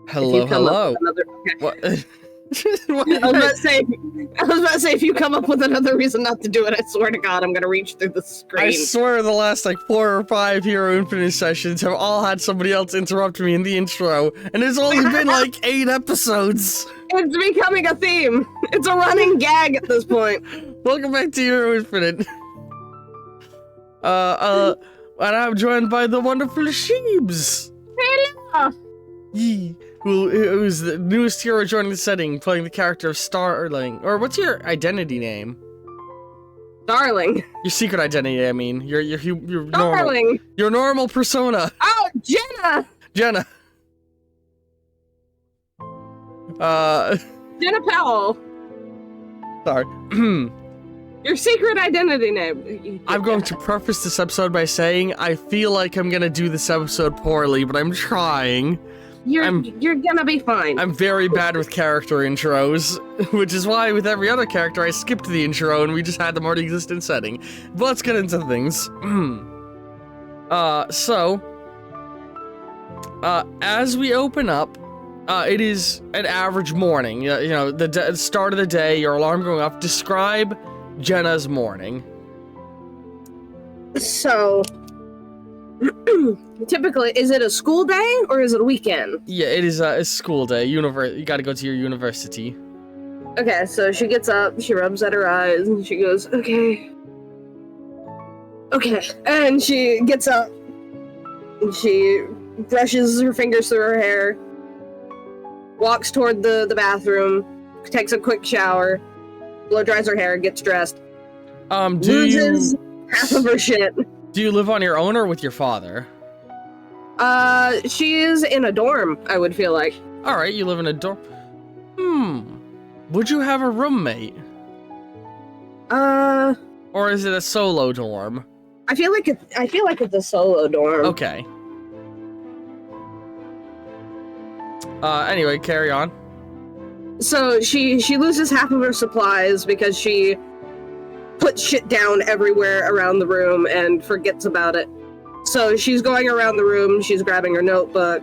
If you Hello, come up hello. with another, What? I was about to say, if you come up with another reason not to do it, I swear to God, I'm gonna reach through the screen. I swear the last like 4 or 5 Hero Infinite sessions have all had somebody else interrupt me in the intro, and there's only been like 8 episodes. It's becoming a theme. It's a running gag at this point. Welcome back to Hero Infinite. And I'm joined by the wonderful Sheebs. Hello. Yee. Who's the newest hero joining the setting, playing the character of Starling. Or what's your identity name? Starling. Your secret identity, I mean. Your normal. Starling. Your normal persona. Oh, Jenna. Jenna. Jenna Powell. Sorry. Your secret identity name. I'm going to preface this episode by saying I feel like I'm gonna do this episode poorly, but I'm trying. You're gonna be fine. I'm very bad with character intros, which is why with every other character I skipped the intro and we just had them already exist in setting. But let's get into things. As we open up, it is an average morning. You know, the start of the day, your alarm going off. Describe Jenna's morning. So, typically, is it a school day or is it a weekend? Yeah, it is a school day. You gotta go to your university. Okay, so she gets up, she rubs at her eyes, and she goes, okay. Okay, and she gets up, and she brushes her fingers through her hair, walks toward the bathroom, takes a quick shower, blow dries her hair, gets dressed, loses half of her shit. Do you live on your own or with your father? She is in a dorm, I would feel like. Alright, you live in a dorm. Would you have a roommate? Or is it a solo dorm? I feel like it's a solo dorm. Okay. Anyway, carry on. So she loses half of her supplies because she puts shit down everywhere around the room and forgets about it. So she's going around the room, she's grabbing her notebook,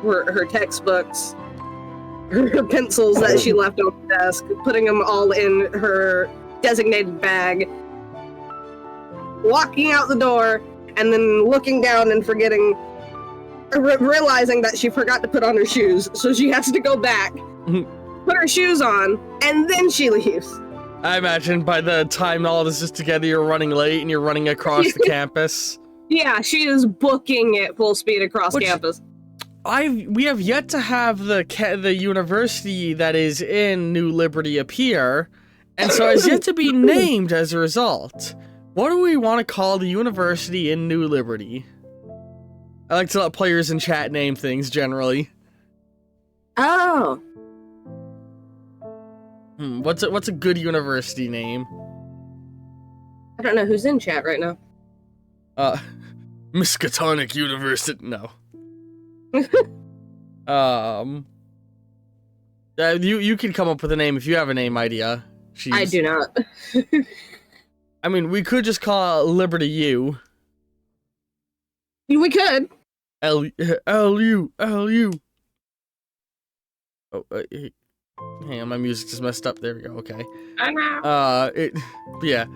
her textbooks, her pencils that she left on the desk, putting them all in her designated bag, walking out the door, and then looking down and forgetting, realizing that she forgot to put on her shoes, so she has to go back, put her shoes on, and then she leaves. I imagine by the time all this is together, you're running late and you're running across the campus. Yeah, she is booking it full speed across campus. We have yet to have the university that is in New Liberty appear, and so it's yet to be named as a result. What do we want to call the university in New Liberty? I like to let players in chat name things generally. Oh. What's a good university name? I don't know who's in chat right now. Miskatonic University. No. You can come up with a name if you have a name idea. Jeez. I do not. I mean, we could just call it Liberty U. We could. L-U. Oh, hang on, my music just messed up. There we go, okay. Yeah.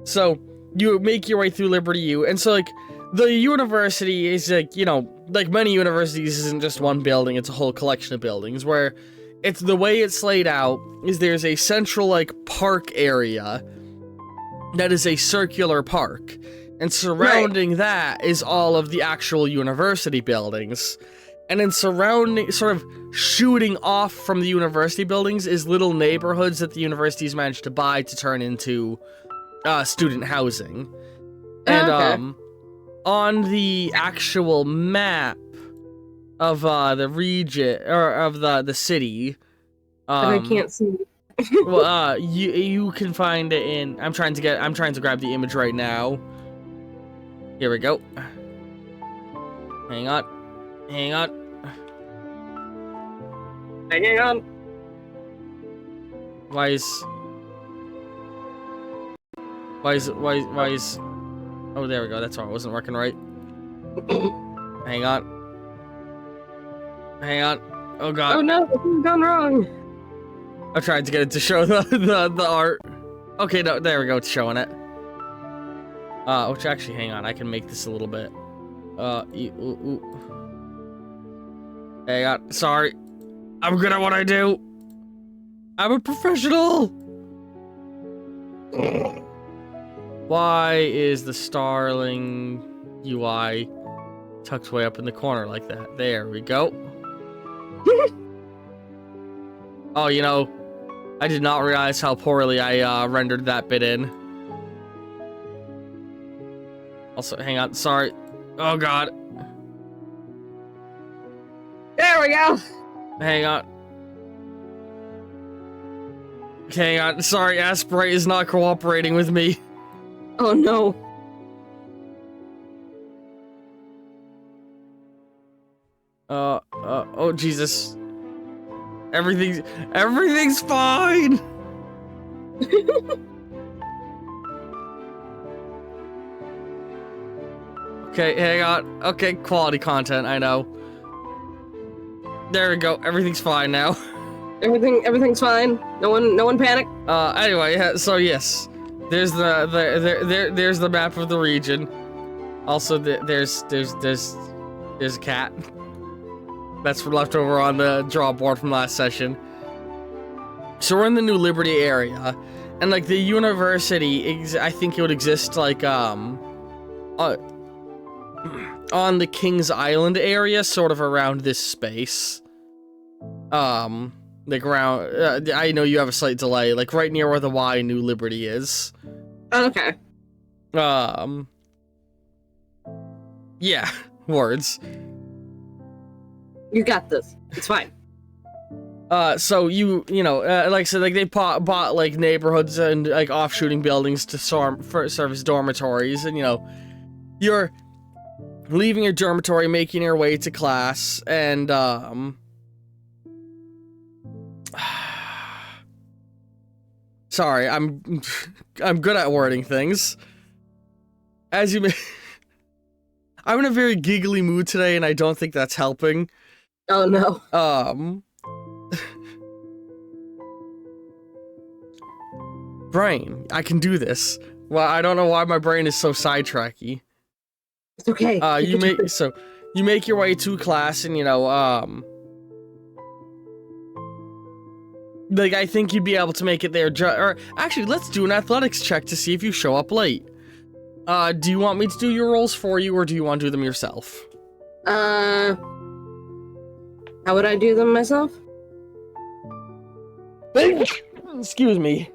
So, you make your way through Liberty U, and so, like, the university is, like, you know, like many universities isn't just one building, it's a whole collection of buildings, where it's the way it's laid out is there's a central, like, park area that is a circular park, and surrounding that is all of the actual university buildings. And then surrounding, sort of shooting off from the university buildings is little neighborhoods that the universities managed to buy to turn into student housing. And on the actual map of the region or of the city, I can't see. well, you can find it in. I'm trying to grab the image right now. Here we go. Hang on. Hang on. Why is... Oh, there we go. That's why it wasn't working right. Hang on. Hang on. Oh god. Oh no, this has gone wrong. I tried to get it to show the art. Okay, no, there we go, it's showing it. Which actually, hang on, I can make this a little bit. Hang on, sorry. I'm good at what I do. I'm a professional. Why is the Starling UI tucked way up in the corner like that? There we go. Oh, you know, I did not realize how poorly I rendered that bit in. Also, hang on, sorry. Oh god. There we go. Hang on. Hang on, sorry, Asprey is not cooperating with me. Oh no. Oh Jesus. Everything's fine! Okay, hang on. Okay, quality content, I know. There we go, everything's fine now. Everything's fine. No one panic. Anyway, yeah, so yes. There's there's the map of the region. Also, there's a cat. That's left over on the draw board from last session. So we're in the New Liberty area, and like the university, I think it would exist like on the King's Island area, sort of around this space. Like around. I know you have a slight delay, like right near where the Y New Liberty is. Okay. Yeah, words. You got this. It's fine. So you know, like I said, like they bought like neighborhoods and like offshooting buildings to serve as dormitories, and you know, you're leaving your dormitory, making your way to class, and sorry, I'm good at wording things. As you may, I'm in a very giggly mood today, and I don't think that's helping. Oh no. Brain, I can do this. Well, I don't know why my brain is so sidetracky. It's okay. You make your way to class, and you know, like I think you'd be able to make it there. Or actually, let's do an athletics check to see if you show up late. Do you want me to do your rolls for you, or do you want to do them yourself? How would I do them myself? Excuse me.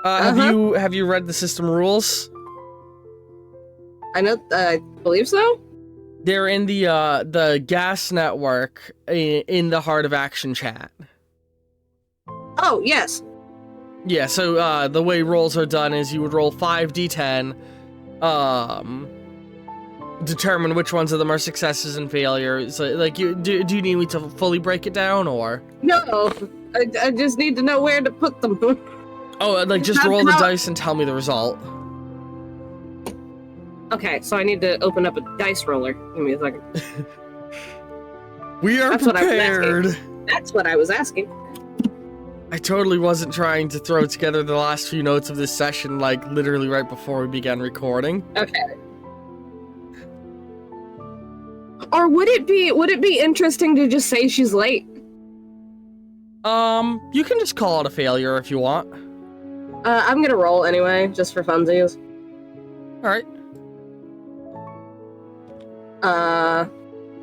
Have you read the system rules? I believe so. They're in the gas network in the Heart of Action chat. Oh, yes. Yeah, so the way rolls are done is you would roll 5d10, determine which ones of them are successes and failures. Like, do you need me to fully break it down, or? No, I just need to know where to put them. Oh, like just roll the dice and tell me the result. Okay, so I need to open up a dice roller. Give me a second. We are prepared. That's what I was asking. I totally wasn't trying to throw together the last few notes of this session, like, literally right before we began recording. Okay. Or would it be interesting to just say she's late? You can just call it a failure if you want. I'm gonna roll anyway, just for funsies. Alright.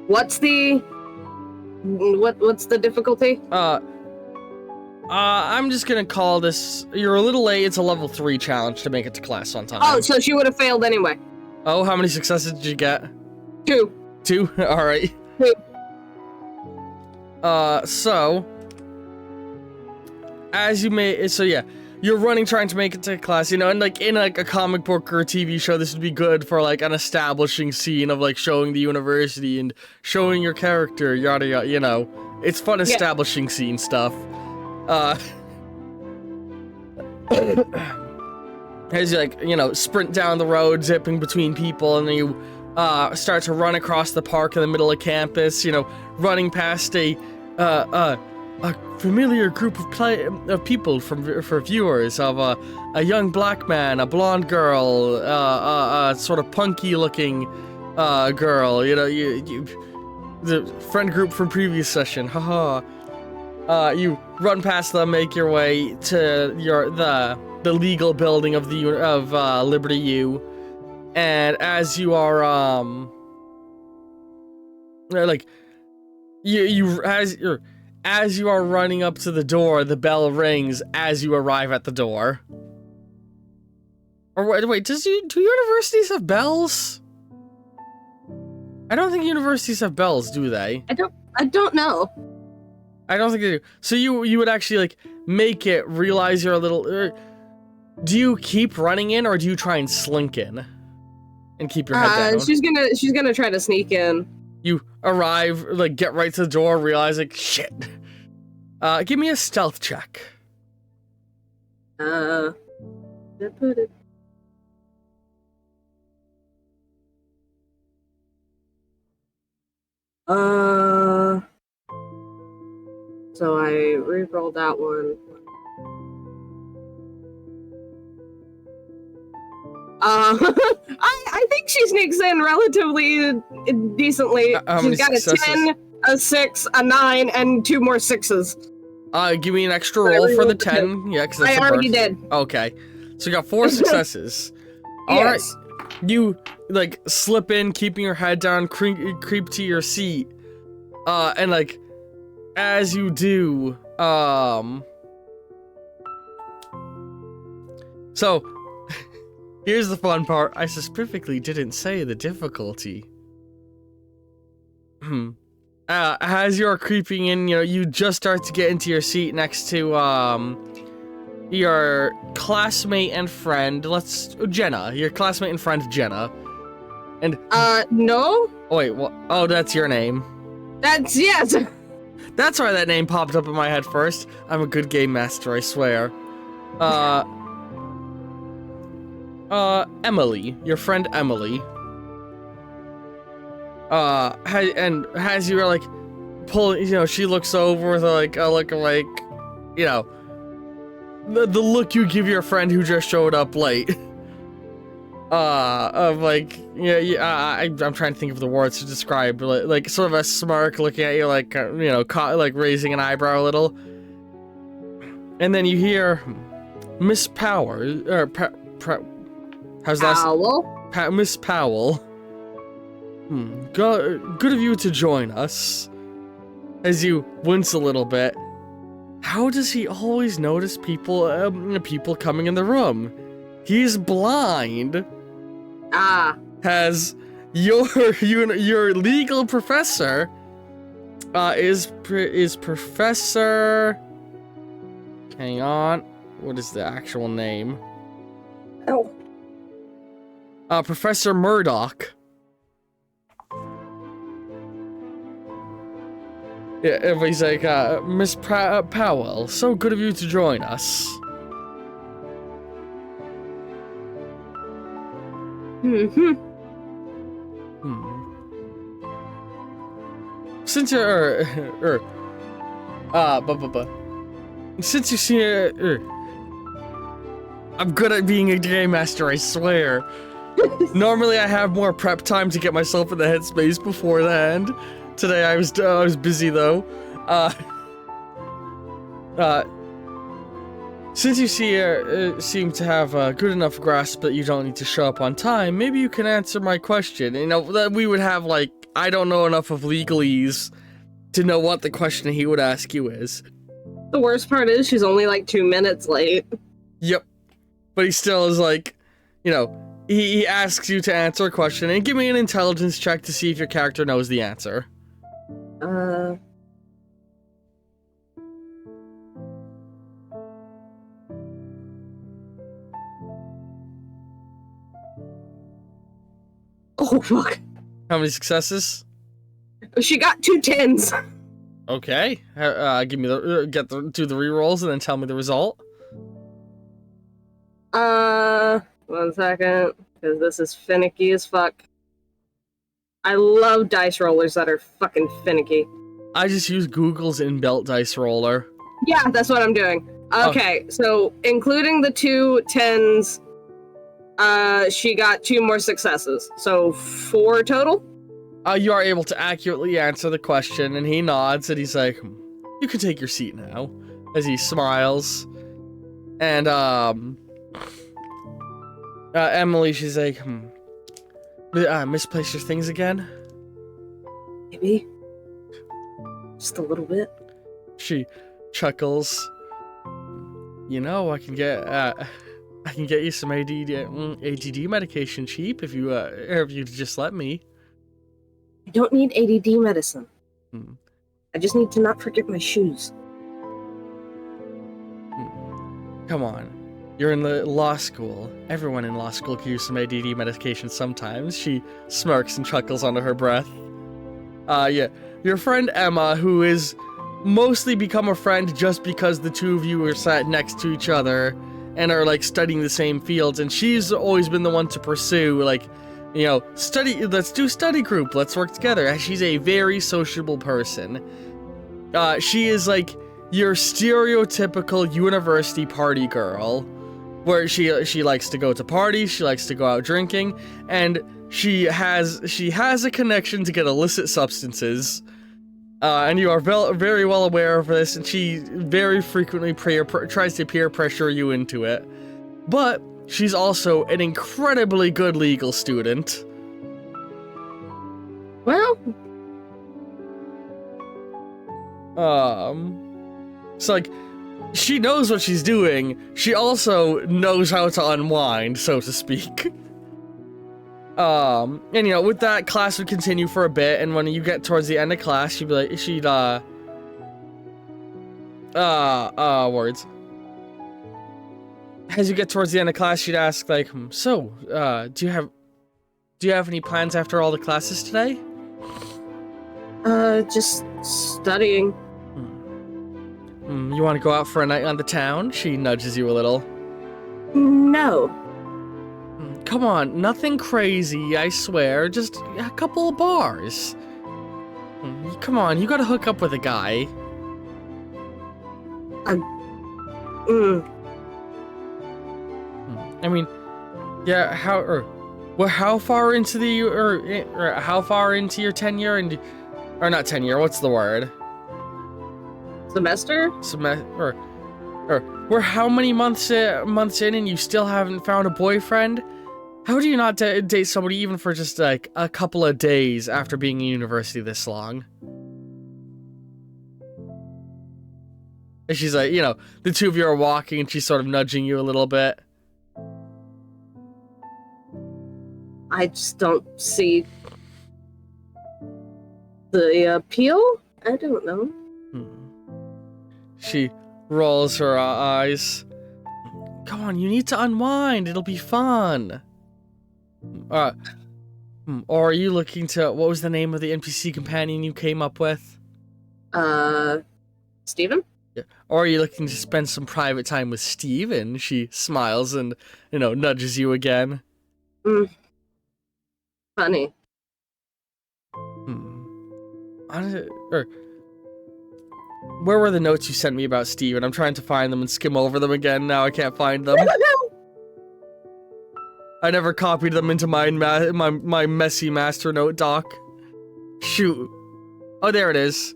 What's the difficulty? I'm just gonna call this, you're a little late, it's a level 3 challenge to make it to class on time. Oh, so she would have failed anyway. Oh, how many successes did you get? 2. 2? Alright. 2. So, yeah, you're running trying to make it to class, you know, and like in like a comic book or a TV show, this would be good for like an establishing scene of like showing the university and showing your character, yada yada, you know. It's fun establishing scene stuff. As you like, you know, sprint down the road, zipping between people, and then you start to run across the park in the middle of campus, you know, running past a a familiar group of people for viewers of a young black man, a blonde girl, a sort of punky looking girl. You know, you the friend group from previous session. Haha. You run past them, make your way to the legal building of Liberty U, and as you are like as you are running up to the door, the bell rings as you arrive at the door. Or wait, do universities have bells? I don't think universities have bells, do they? I don't know. I don't think they do. So you would actually like make it realize you're a little. Do you keep running in, or do you try and slink in, and keep your head down? She's gonna try to sneak in. You arrive, like get right to the door, realize like shit. Give me a stealth check. I put it. So I re-rolled that one. I think she sneaks in relatively decently. She's got successes? a 10, a 6, a 9, and 2 more 6s. Give me an extra roll for the 10. Yeah, because that's I already did. Okay, so you got 4 successes. Alright, you like slip in, keeping your head down, creep to your seat, and like as you do, so here's the fun part. I specifically didn't say the difficulty. As you're creeping in, you know, you just start to get into your seat next to your classmate and friend. Jenna, your classmate and friend Jenna. And no. Oh wait, what? Oh, that's your name. Yes. That's why that name popped up in my head first. I'm a good game master, I swear. Emily, your friend Emily. Has you like pull, you know, she looks over with like a look of like, you know, the look you give your friend who just showed up late. Of like, I'm trying to think of the words to describe, like sort of a smirk, looking at you, like you know, like raising an eyebrow a little, and then you hear Miss Power, or how's that? Powell. Miss Powell. Good of you to join us. As you wince a little bit. How does he always notice people coming in the room? He's blind. Has your legal professor is Professor. Hang on, what is the actual name? Oh. Professor Murdoch. Yeah, everybody's like, Miss Powell, so good of you to join us. Since you're, since you see, I'm good at being a game master, I swear. Normally I have more prep time to get myself in the headspace beforehand. Today I was busy though. Since you seem to have a good enough grasp that you don't need to show up on time, maybe you can answer my question. You know, that we would have like, I don't know enough of legalese to know what the question he would ask you is. The worst part is she's only like 2 minutes late. Yep. But he still is like, you know, he asks you to answer a question, and give me an intelligence check to see if your character knows the answer. Oh, fuck. How many successes? She got 2 10s. Okay. Give me do the rerolls and then tell me the result. 1 second, because this is finicky as fuck. I love dice rollers that are fucking finicky. I just use Google's inbuilt dice roller. Yeah, that's what I'm doing. Okay, so including the 2 10s, she got 2 more successes. So 4 total? You are able to accurately answer the question, and he nods, and he's like, you can take your seat now, as he smiles. And, Emily, she's like, misplaced your things again? Maybe. Just a little bit. She chuckles. You know, I can get you some ADD medication cheap if you just let me. I don't need ADD medicine. Hmm. I just need to not forget my shoes. Come on. You're in the law school. Everyone in law school can use some ADD medication sometimes. She smirks and chuckles under her breath. Yeah. Your friend Emma, who is mostly become a friend just because the two of you are sat next to each other and are, like, studying the same fields, and she's always been the one to pursue, like, you know, let's do study group, let's work together. She's a very sociable person. She is, like, your stereotypical university party girl, where she likes to go to parties, she likes to go out drinking, and she has a connection to get illicit substances. And you are very well aware of this, and she very frequently tries to peer pressure you into it. But she's also an incredibly good legal student. Well, so, like, she knows what she's doing. She also knows how to unwind, so to speak. And, you know, with that, class would continue for a bit, and when you get towards the end of class, she'd be like, words. As you get towards the end of class, she'd ask, like, so, do you have any plans after all the classes today? Just studying. You want to go out for a night on the town? She nudges you a little. No. Come on, nothing crazy, I swear. Just a couple of bars. Come on, you gotta hook up with a guy. I mean, yeah, how far into the, how far into your tenure, or not tenure, what's the word? Semester? Or we're how many months in and you still haven't found a boyfriend? How do you not date somebody even for just, like, a couple of days after being in university this long? And she's like, you know, the two of you are walking and she's sort of nudging you a little bit. I just don't see the appeal? I don't know. She rolls her eyes. Come on, you need to unwind. It'll be fun. Or are you looking to... What was the name of the NPC companion you came up with? Steven? Yeah. Or are you looking to spend some private time with Steven? She smiles and, you know, nudges you again. Funny. Where were the notes you sent me about Steven? I'm trying to find them and skim over them again. Now I can't find them. I never copied them into my messy master note doc. Shoot. Oh, there it is.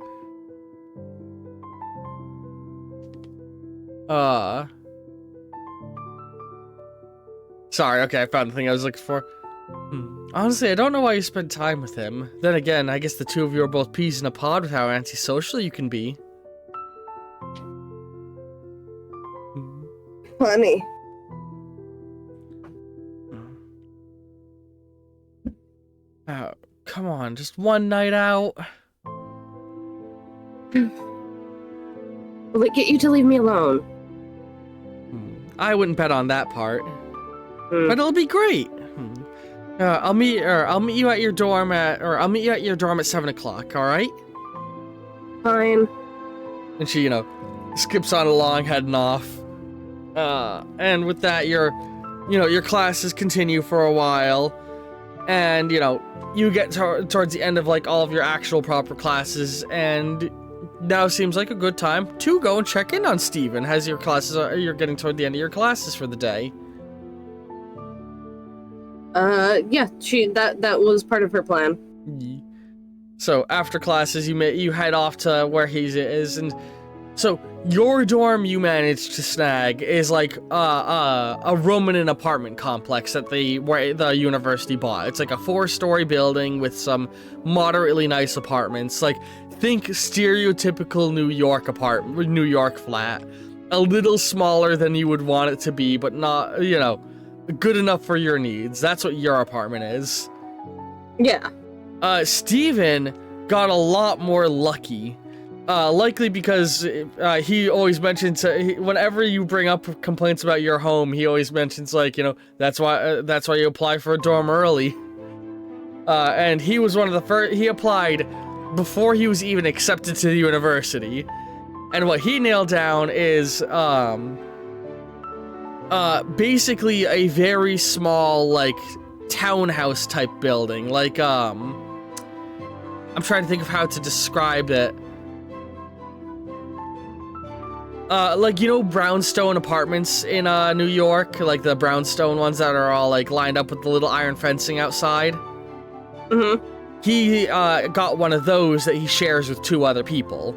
Sorry, okay, I found the thing I was looking for. Honestly, I don't know why you spend time with him. Then again, I guess the two of you are both peas in a pod with how antisocial you can be. Funny. Come on, just one night out. Will it get you to leave me alone? I wouldn't bet on that part. But it'll be great. I'll meet you at your dorm at 7 o'clock, alright? Fine. And she, you know, skips on along, heading off. And with that, your classes continue for a while. And, you know, you get towards the end of, like, all of your actual proper classes, and now seems like a good time to go and check in on Steven as your classes you're getting toward the end of your classes for the day. Yeah, that was part of her plan. So after classes, you head off to where he is, and so your dorm you managed to snag is like a room in an apartment complex that where the university bought. It's like a 4-story building with some moderately nice apartments. Like, think stereotypical New York flat. A little smaller than you would want it to be, but not, you know, good enough for your needs. That's what your apartment is. Yeah. Steven got a lot more lucky. Likely because he always mentions, whenever you bring up complaints about your home, he always mentions, like, you know, that's why you apply for a dorm early. And he was one of the first, he applied before he was even accepted to the university. And what he nailed down is, basically a very small, like, townhouse type building. Like, I'm trying to think of how to describe it. Like, you know, brownstone apartments in, New York? Like, the brownstone ones that are all, like, lined up with the little iron fencing outside? Mm-hmm. He, got one of those that he shares with 2 other people.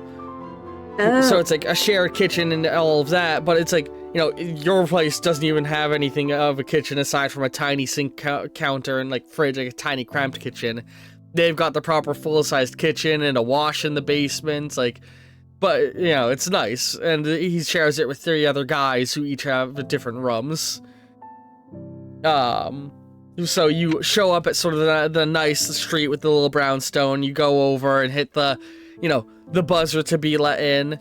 So it's, like, a shared kitchen and all of that, but it's, like, you know, your place doesn't even have anything of a kitchen aside from a tiny sink counter and, like, fridge, like a tiny cramped kitchen. They've got the proper full-sized kitchen and a wash in the basement, like, but, you know, it's nice. And he shares it with 3 other guys who each have different rooms. So you show up at sort of the nice street with the little brownstone, you go over and hit the, you know, the buzzer to be let in.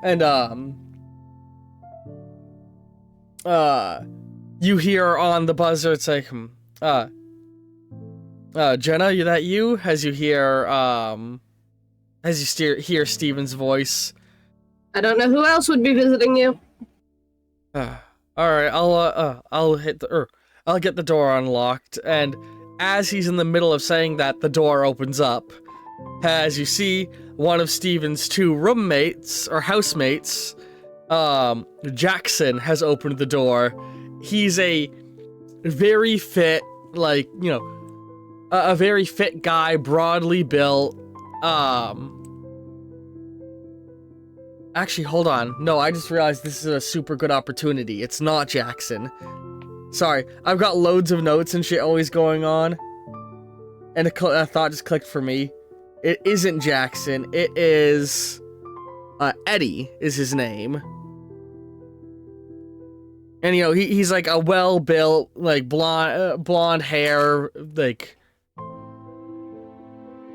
And, you hear on the buzzer, it's like, Jenna, that you? As you hear, hear Steven's voice. I don't know who else would be visiting you. Alright, I'll get the door unlocked, and as he's in the middle of saying that, the door opens up. As you see, one of Steven's 2 roommates, or housemates, Jackson, has opened the door. He's a very fit, like, you know, a very fit guy, broadly built. Actually, hold on. No, I just realized this is a super good opportunity. It's not Jackson. Sorry, I've got loads of notes and shit always going on. And a thought just clicked for me. It isn't Jackson. It is... Eddie is his name. And, you know, he's like a well-built, like, blonde hair, like...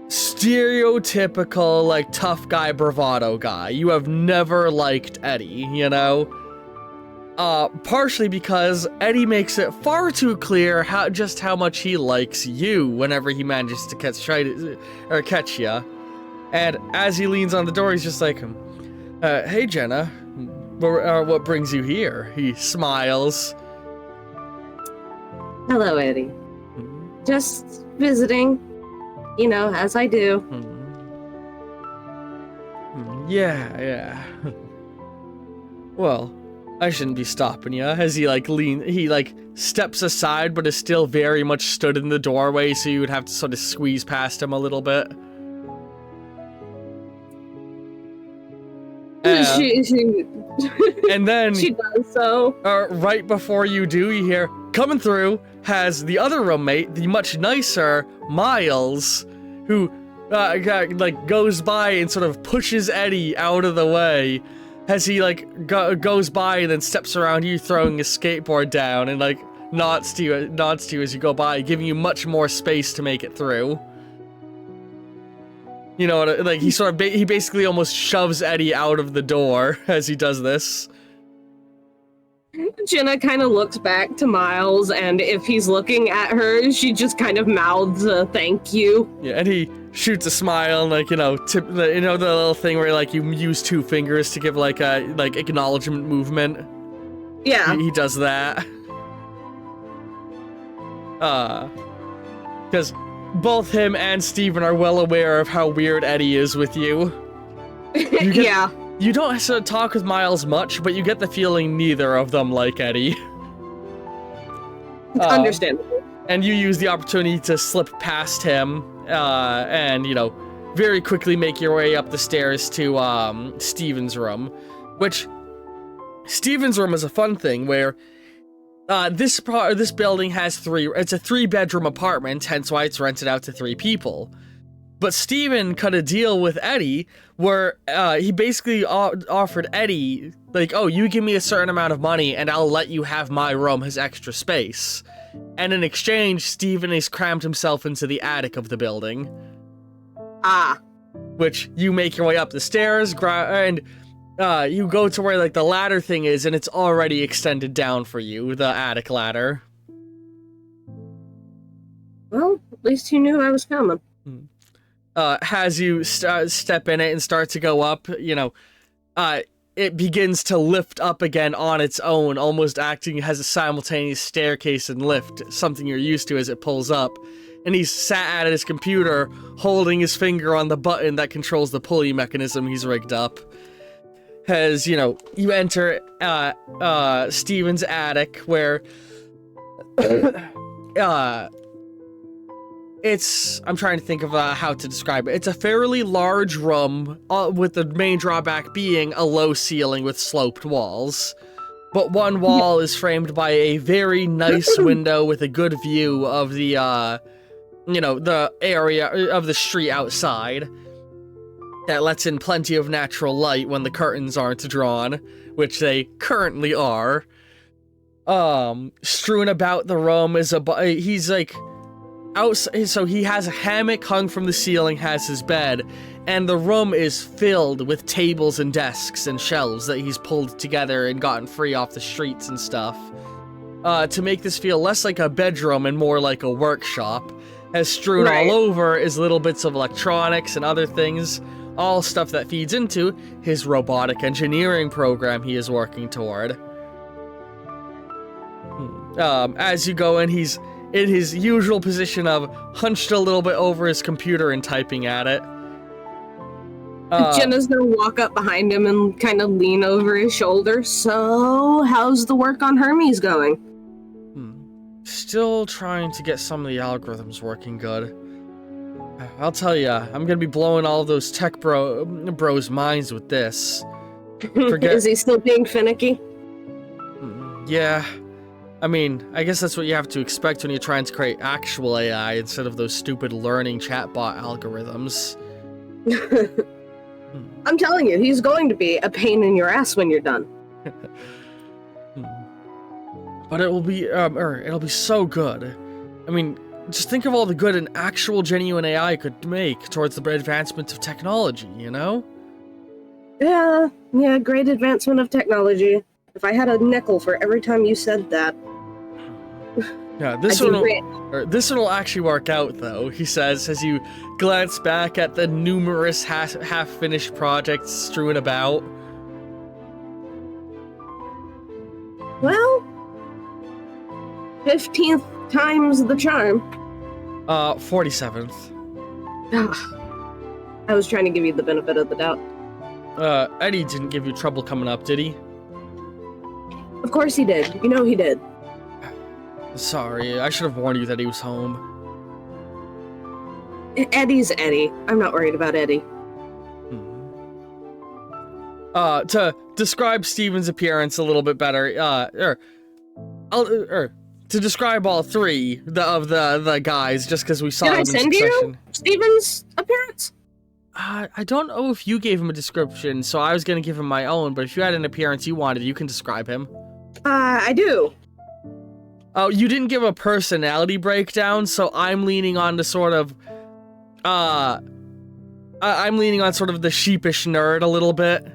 stereotypical, like, tough guy, bravado guy. You have never liked Eddie, you know? Partially because Eddie makes it far too clear just how much he likes you whenever he manages to catch ya. And as he leans on the door, he's just like, hey, Jenna, what brings you here? He smiles. Hello, Eddie. Just visiting. You know, as I do. Yeah. Well, I shouldn't be stopping you. As he, like, he, like, steps aside, but is still very much stood in the doorway, so you would have to sort of squeeze past him a little bit. And then... she does so. Right before you do, you hear, coming through, has the other roommate, the much nicer Miles, who, like, goes by and sort of pushes Eddie out of the way as he, like, goes by and then steps around you, throwing his skateboard down and, like, nods to you as you go by, giving you much more space to make it through. You know, like, he basically almost shoves Eddie out of the door as he does this. Jenna kind of looks back to Miles, and if he's looking at her, she just kind of mouths a thank you. Yeah, and he shoots a smile, and, like, you know, the little thing where, like, you use 2 fingers to give, like, a, like, acknowledgement movement. Yeah. He does that. Because both him and Steven are well aware of how weird Eddie is with you. Yeah. You don't have to talk with Miles much, but you get the feeling neither of them like Eddie. Understandable. And you use the opportunity to slip past him, and, you know, very quickly make your way up the stairs to Steven's room. Which, Steven's room is a fun thing where this building has it's a 3-bedroom apartment, hence why it's rented out to 3 people. But Steven cut a deal with Eddie where he basically offered Eddie, like, oh, you give me a certain amount of money and I'll let you have my room as extra space. And in exchange, Steven has crammed himself into the attic of the building. Ah. Which you make your way up the stairs, and you go to where, like, the ladder thing is, and it's already extended down for you, the attic ladder. Well, at least you knew I was coming. As you step in it and start to go up, you know, it begins to lift up again on its own, almost acting as a simultaneous staircase and lift, something you're used to as it pulls up. And he's sat at his computer, holding his finger on the button that controls the pulley mechanism he's rigged up. As, you know, you enter Steven's attic, where I'm trying to think of how to describe it. It's a fairly large room, with the main drawback being a low ceiling with sloped walls. But one wall is framed by a very nice window with a good view of the, you know, the area of the street outside. That lets in plenty of natural light when the curtains aren't drawn, which they currently are. Strewn about the room is he's like... so he has a hammock hung from the ceiling, has his bed, and the room is filled with tables and desks and shelves that he's pulled together and gotten free off the streets and stuff. To make this feel less like a bedroom and more like a workshop, as strewn all over is little bits of electronics and other things, all stuff that feeds into his robotic engineering program he is working toward. As you go in, he's in his usual position of hunched a little bit over his computer and typing at it. Jenna's gonna walk up behind him and kind of lean over his shoulder. So, how's the work on Hermes going? Still trying to get some of the algorithms working good. I'll tell ya, I'm gonna be blowing all of those tech bros' minds with this. Is he still being finicky? Yeah. I mean, I guess that's what you have to expect when you're trying to create actual AI instead of those stupid learning chatbot algorithms. I'm telling you, he's going to be a pain in your ass when you're done. But it'll be so good. I mean, just think of all the good an actual genuine AI could make towards the advancement of technology, you know? Yeah, great advancement of technology. If I had a nickel for every time you said that. Yeah, this one will actually work out, though, he says, as you glance back at the numerous half-finished projects strewn about. Well, 15th time's the charm. 47th. I was trying to give you the benefit of the doubt. Eddie didn't give you trouble coming up, did he? Of course he did. You know he did. Sorry, I should have warned you that he was home. Eddie's Eddie. I'm not worried about Eddie. To describe Steven's appearance a little bit better, to describe all three of the guys, just because we saw them in succession. Did I send you Steven's appearance? I don't know if you gave him a description, so I was going to give him my own, but if you had an appearance you wanted, you can describe him. I do. Oh, you didn't give a personality breakdown, so I'm leaning on to sort of, I'm leaning on sort of the sheepish nerd a little bit.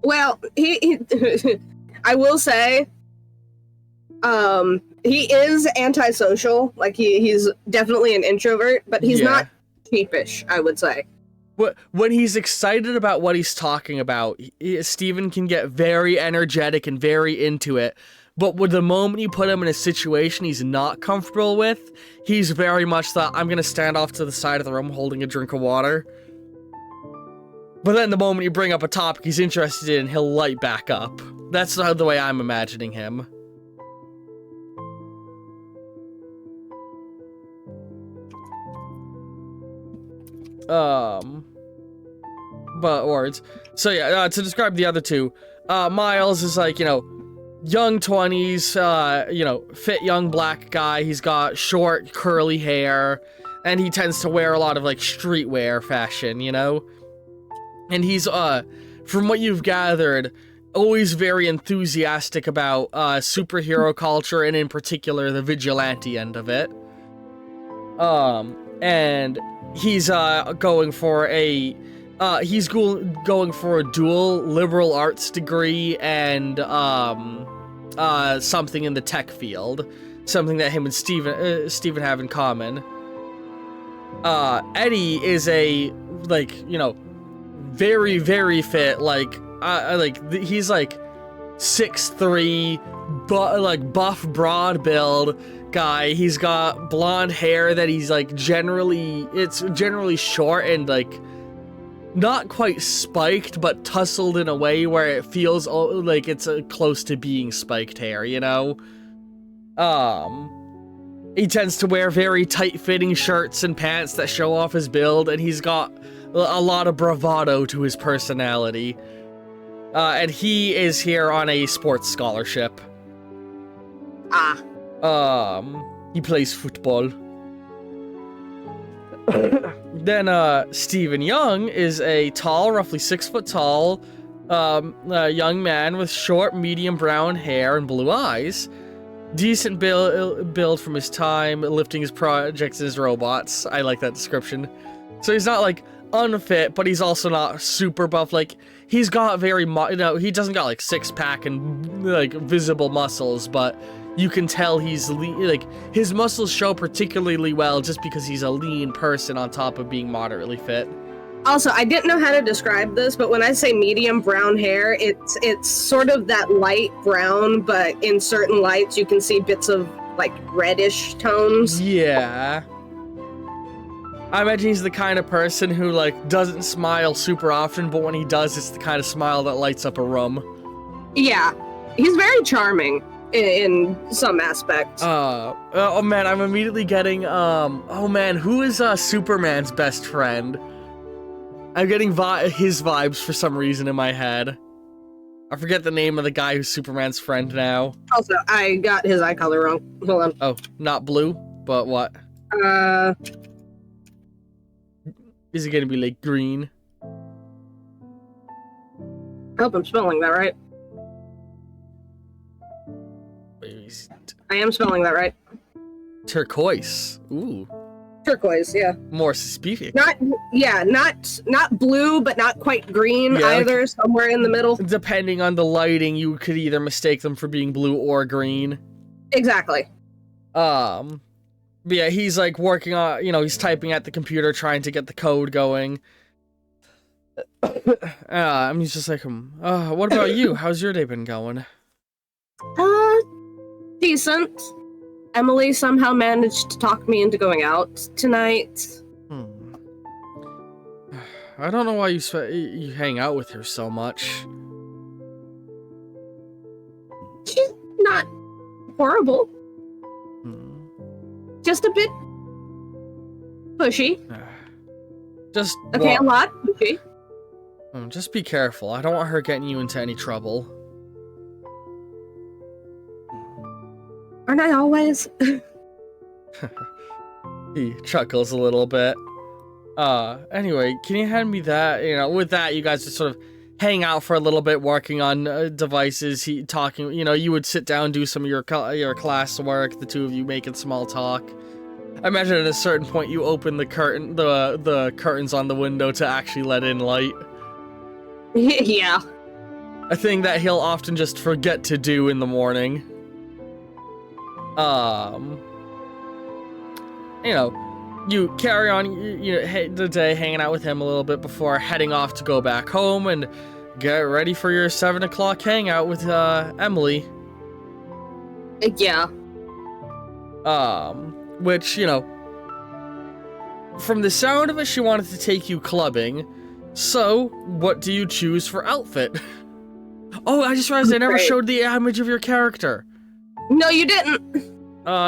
Well, he I will say, he is antisocial. Like, he's definitely an introvert, but he's not sheepish, I would say. When he's excited about what he's talking about, Steven can get very energetic and very into it. but with the moment you put him in a situation he's not comfortable with, he's very much that I'm gonna stand off to the side of the room holding a drink of water. But then the moment you bring up a topic he's interested in, he'll light back up. That's the way I'm imagining him. But words. So yeah, to describe the other two, Miles is like, you know, young 20s, you know, fit young black guy. He's got short, curly hair, and he tends to wear a lot of, like, streetwear fashion, you know? And he's, from what you've gathered, always very enthusiastic about, superhero culture, and in particular, the vigilante end of it. And he's, going for a dual liberal arts degree and, something in the tech field. Something that him and Steven have in common. Eddie is a, like, you know, very, very fit, like, he's, like, 6'3", like, buff, broad build guy. He's got blonde hair that he's, like, it's generally short and, like, not quite spiked, but tousled in a way where it feels like it's close to being spiked hair, you know? He tends to wear very tight-fitting shirts and pants that show off his build, and he's got a lot of bravado to his personality. And he is here on a sports scholarship. He plays football. Then, Stephen Young is a tall, roughly 6 foot tall, young man with short, medium brown hair and blue eyes. Decent build from his time lifting his projects and his robots. I like that description. So he's not, like, unfit, but he's also not super buff. Like, he's got very, you know, he doesn't got, like, six-pack and, like, visible muscles, but you can tell he's, like, his muscles show particularly well just because he's a lean person on top of being moderately fit. Also, I didn't know how to describe this, but when I say medium brown hair, it's sort of that light brown, but in certain lights you can see bits of, like, reddish tones. Yeah. I imagine he's the kind of person who, like, doesn't smile super often, but when he does, it's the kind of smile that lights up a room. Yeah. He's very charming in some aspects. Oh man, I'm immediately getting, oh man, who is, Superman's best friend? I'm getting his vibes for some reason in my head. I forget the name of the guy who's Superman's friend now. Also, I got his eye color wrong. Hold on. Oh, not blue, but what? Is it gonna be like green? I hope I'm spelling that right. I am spelling that right. Turquoise. Ooh. Turquoise, yeah. More specific. Not blue, but not quite green either. Like, somewhere in the middle. Depending on the lighting, you could either mistake them for being blue or green. Exactly. But yeah, he's like working on, you know, he's typing at the computer trying to get the code going. And he's just like, what about you? How's your day been going? Decent. Emily somehow managed to talk me into going out tonight. I don't know why you hang out with her so much. She's not horrible. Just a bit pushy. Just okay, a lot pushy. Just be careful. I don't want her getting you into any trouble. Aren't I always? He chuckles a little bit. Anyway, can you hand me that? You know, with that, you guys just sort of hang out for a little bit, working on devices. Talking. You know, you would sit down, do some of your class work. The two of you making small talk. I imagine at a certain point you open the curtains on the window to actually let in light. Yeah. A thing that he'll often just forget to do in the morning. You know, you carry on the day hanging out with him a little bit before heading off to go back home and get ready for your 7 o'clock hangout with Emily. Yeah. Which, you know, from the sound of it, she wanted to take you clubbing. So, what do you choose for outfit? Oh, I just realized I never showed the image of your character. No, you didn't.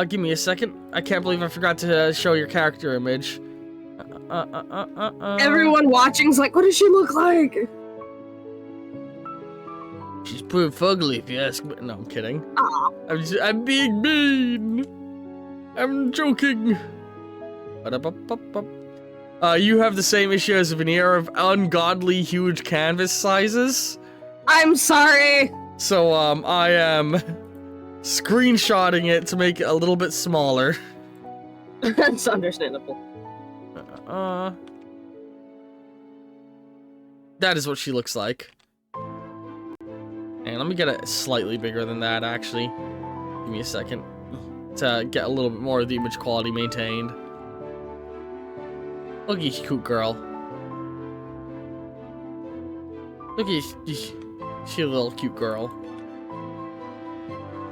Give me a second. I can't believe I forgot to show your character image. Everyone watching's like, what does she look like? She's pretty fugly, if you ask me. No, I'm kidding. Aw. I'm being mean. I'm joking. You have the same issue as Veneer of ungodly huge canvas sizes. I'm sorry. So, I am screenshotting it to make it a little bit smaller. That's understandable. That is what she looks like. And let me get it slightly bigger than that, actually. Give me a second to get a little bit more of the image quality maintained. Look at you, cute girl. Look at you, she a little cute girl.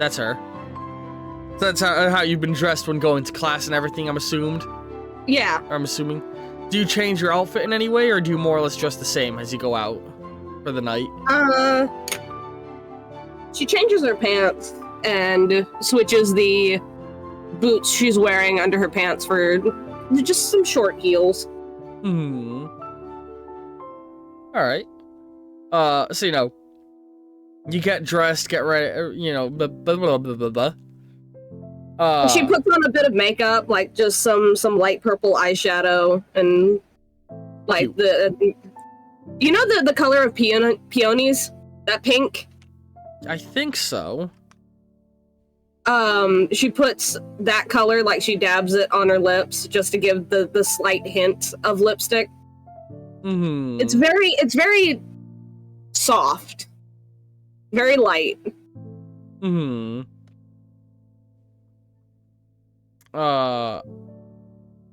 That's her. So that's how you've been dressed when going to class and everything, I'm assumed? Yeah. Or I'm assuming. Do you change your outfit in any way, or do you more or less dress the same as you go out for the night? She changes her pants and switches the boots she's wearing under her pants for just some short heels. Alright. So, you know, you get dressed, get ready, you know, blah, blah, blah, blah, blah. She puts on a bit of makeup, like just some light purple eyeshadow, and like cute. you know the color of peonies? That pink? I think so. She puts that color, like she dabs it on her lips just to give the slight hint of lipstick. It's very soft. Very light.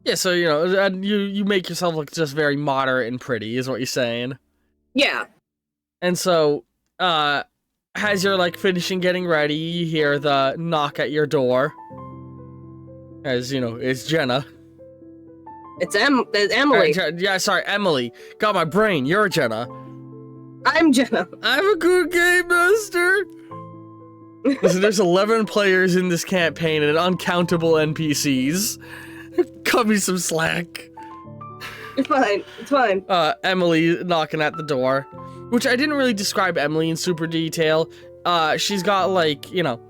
Yeah, so, you know, and you make yourself look just very moderate and pretty, is what you're saying. Yeah. And so, as you're, like, finishing getting ready, you hear the knock at your door. As, you know, it's Jenna. It's Emily. Yeah, sorry, Emily. Got my brain, you're Jenna. I'm Jenna. I'm a good game master! Listen, there's 11 players in this campaign and uncountable NPCs. Cut me some slack. It's fine. It's fine. Emily knocking at the door. Which I didn't really describe Emily in super detail. She's got, like, you know,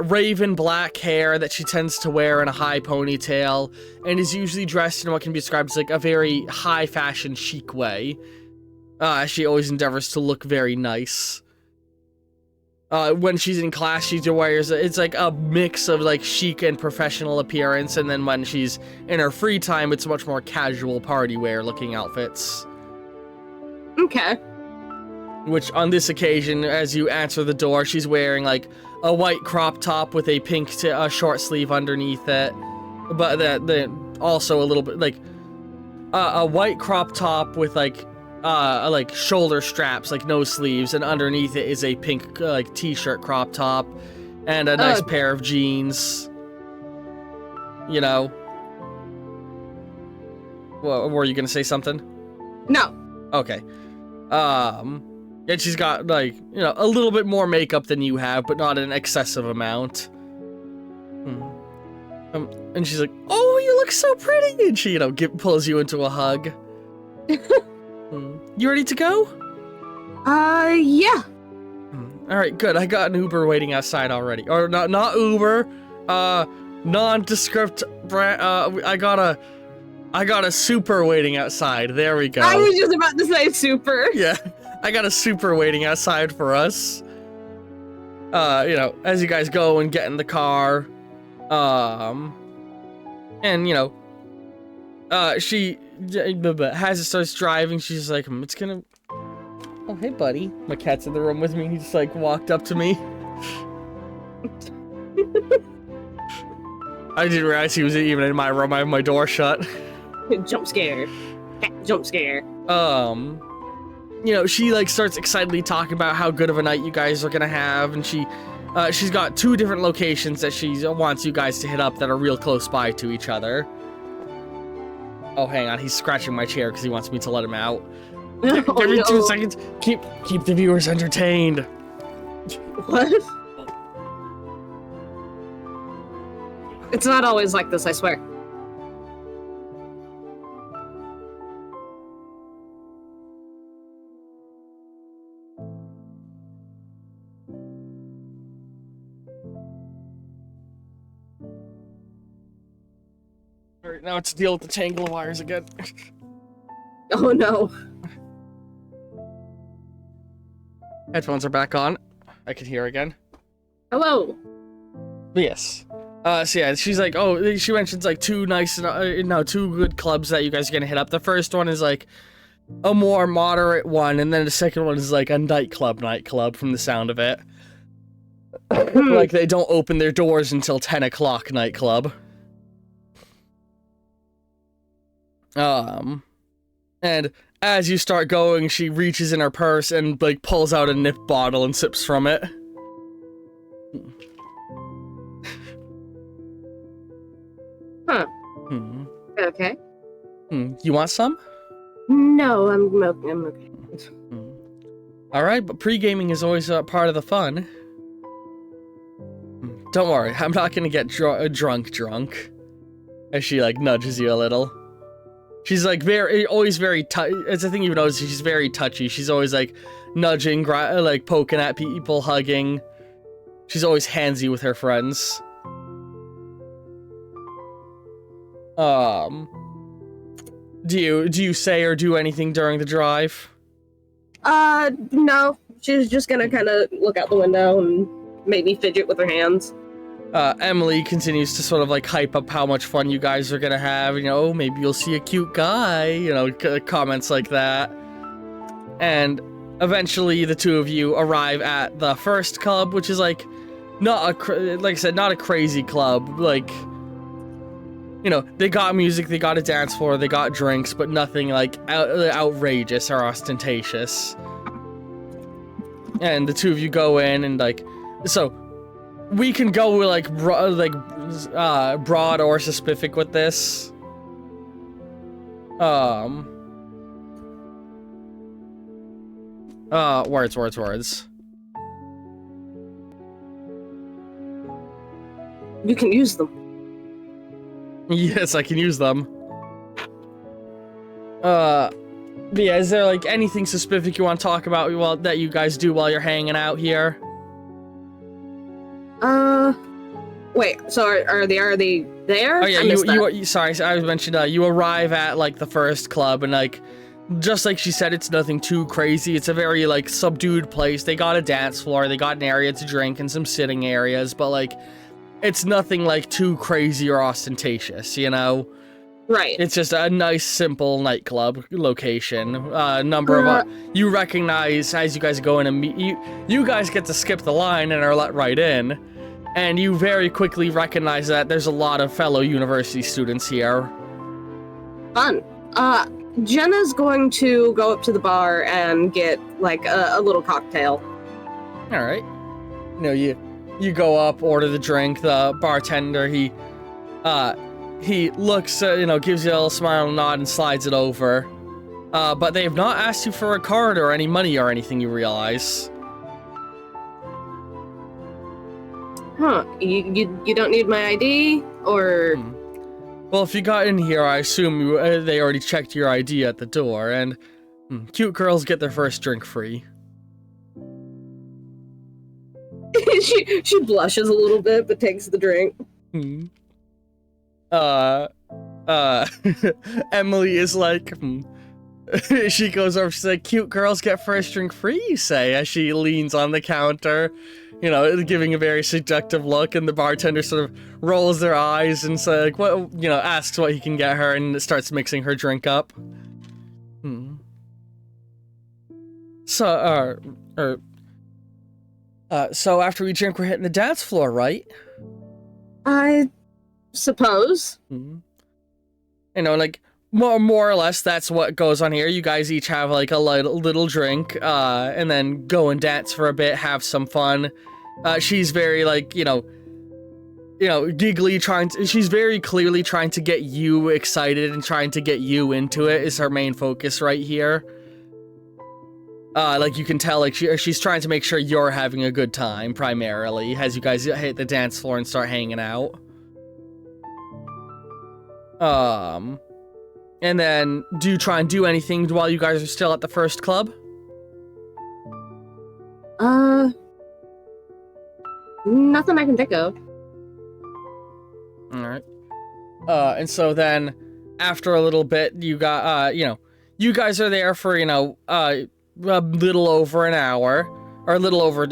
raven black hair that she tends to wear in a high ponytail, and is usually dressed in what can be described as, like, a very high fashion chic way. She always endeavors to look very nice. When she's in class, she wears, it's like a mix of like chic and professional appearance, and then when she's in her free time, it's much more casual party wear looking outfits. Okay. Which on this occasion, as you answer the door, she's wearing like a white crop top with a pink short sleeve underneath it, but the also a little bit like a white crop top with like shoulder straps, like no sleeves, and underneath it is a pink like t-shirt crop top and a nice pair of jeans. You know. Well, were you gonna say something? No. Okay. And she's got like, you know, a little bit more makeup than you have, but not an excessive amount. And she's like, "Oh, you look so pretty!" And she, you know, pulls you into a hug. You ready to go? Yeah. Alright, good. I got an Uber waiting outside already. Or not Uber. Nondescript brand. I got a super waiting outside. There we go. I was just about to say super. Yeah. I got a super waiting outside for us. You know, as you guys go and get in the car. And, you know, she, as it starts driving, she's like, it's gonna... Oh, hey, buddy. My cat's in the room with me. He just, like, walked up to me. I didn't realize he was even in my room. I have my door shut. Jump scare. Jump scare. You know, she, like, starts excitedly talking about how good of a night you guys are gonna have, and she she's got 2 different locations that she wants you guys to hit up that are real close by to each other. Oh, hang on, he's scratching my chair because he wants me to let him out. Give me 2 seconds. Keep the viewers entertained. What? It's not always like this, I swear. Alright, now it's to deal with the tangle of wires again. Oh no. Headphones are back on. I can hear again. Hello. Yes. So yeah, she's like, oh, she mentions like 2 good clubs that you guys are gonna hit up. The first one is like a more moderate one, and then the second one is like a nightclub from the sound of it. Like they don't open their doors until 10 o'clock nightclub. And as you start going, she reaches in her purse and like pulls out a nip bottle and sips from it. Huh. Okay. You want some? No, I'm okay. Alright, but pre-gaming is always part of the fun. Don't worry, I'm not gonna get drunk. As she, like, nudges you a little. She's, like, always very it's the thing you've noticed, she's very touchy. She's always, like, nudging, like, poking at people, hugging. She's always handsy with her friends. Do you say or do anything during the drive? No. She's just gonna kind of look out the window and maybe fidget with her hands. Emily continues to sort of like hype up how much fun you guys are gonna have. You know, maybe you'll see a cute guy. You know, comments like that. And eventually, the 2 of you arrive at the first club, which is like like I said, not a crazy club. Like, you know, they got music, they got a dance floor, they got drinks, but nothing like outrageous or ostentatious. And the 2 of you go in and like, so we can go with like broad or specific with this. Words. You can use them. Yes, I can use them. But yeah, is there like anything specific you want to talk about that you guys do while you're hanging out here? Wait, so are they there? Oh yeah, you sorry, I mentioned you arrive at like the first club and like just like she said, it's nothing too crazy. It's a very like subdued place. They got a dance floor, they got an area to drink and some sitting areas, but like it's nothing like too crazy or ostentatious, you know? Right. It's just a nice, simple nightclub location. Number of you recognize as you guys go in and meet you guys get to skip the line and are let right in, and you very quickly recognize that there's a lot of fellow university students here. Fun. Jenna's going to go up to the bar and get like a little cocktail. All right. You know, you go up, order the drink. The bartender he looks, gives you a little smile and nod and slides it over. But they have not asked you for a card or any money or anything, you realize. Huh. You don't need my ID? Or... Well, if you got in here, I assume they already checked your ID at the door, and cute girls get their first drink free. she blushes a little bit, but takes the drink. Emily is like, she goes over, she's like, cute girls get first drink free, you say, as she leans on the counter, you know, giving a very seductive look, and the bartender sort of rolls their eyes and says, like, what, you know, asks what he can get her, and starts mixing her drink up. So, so after we drink, we're hitting the dance floor, right? I suppose. You know, like, more or less, that's what goes on here. You guys each have, like, a little drink, and then go and dance for a bit, have some fun. She's very, like, giggly, she's very clearly trying to get you excited and trying to get you into it is her main focus right here. Like, you can tell, like, she's trying to make sure you're having a good time, primarily, as you guys hit the dance floor and start hanging out. And then, do you try and do anything while you guys are still at the first club? Nothing I can think of. Alright. And so then, after a little bit, you got, you guys are there for, a little over an hour, or a little over,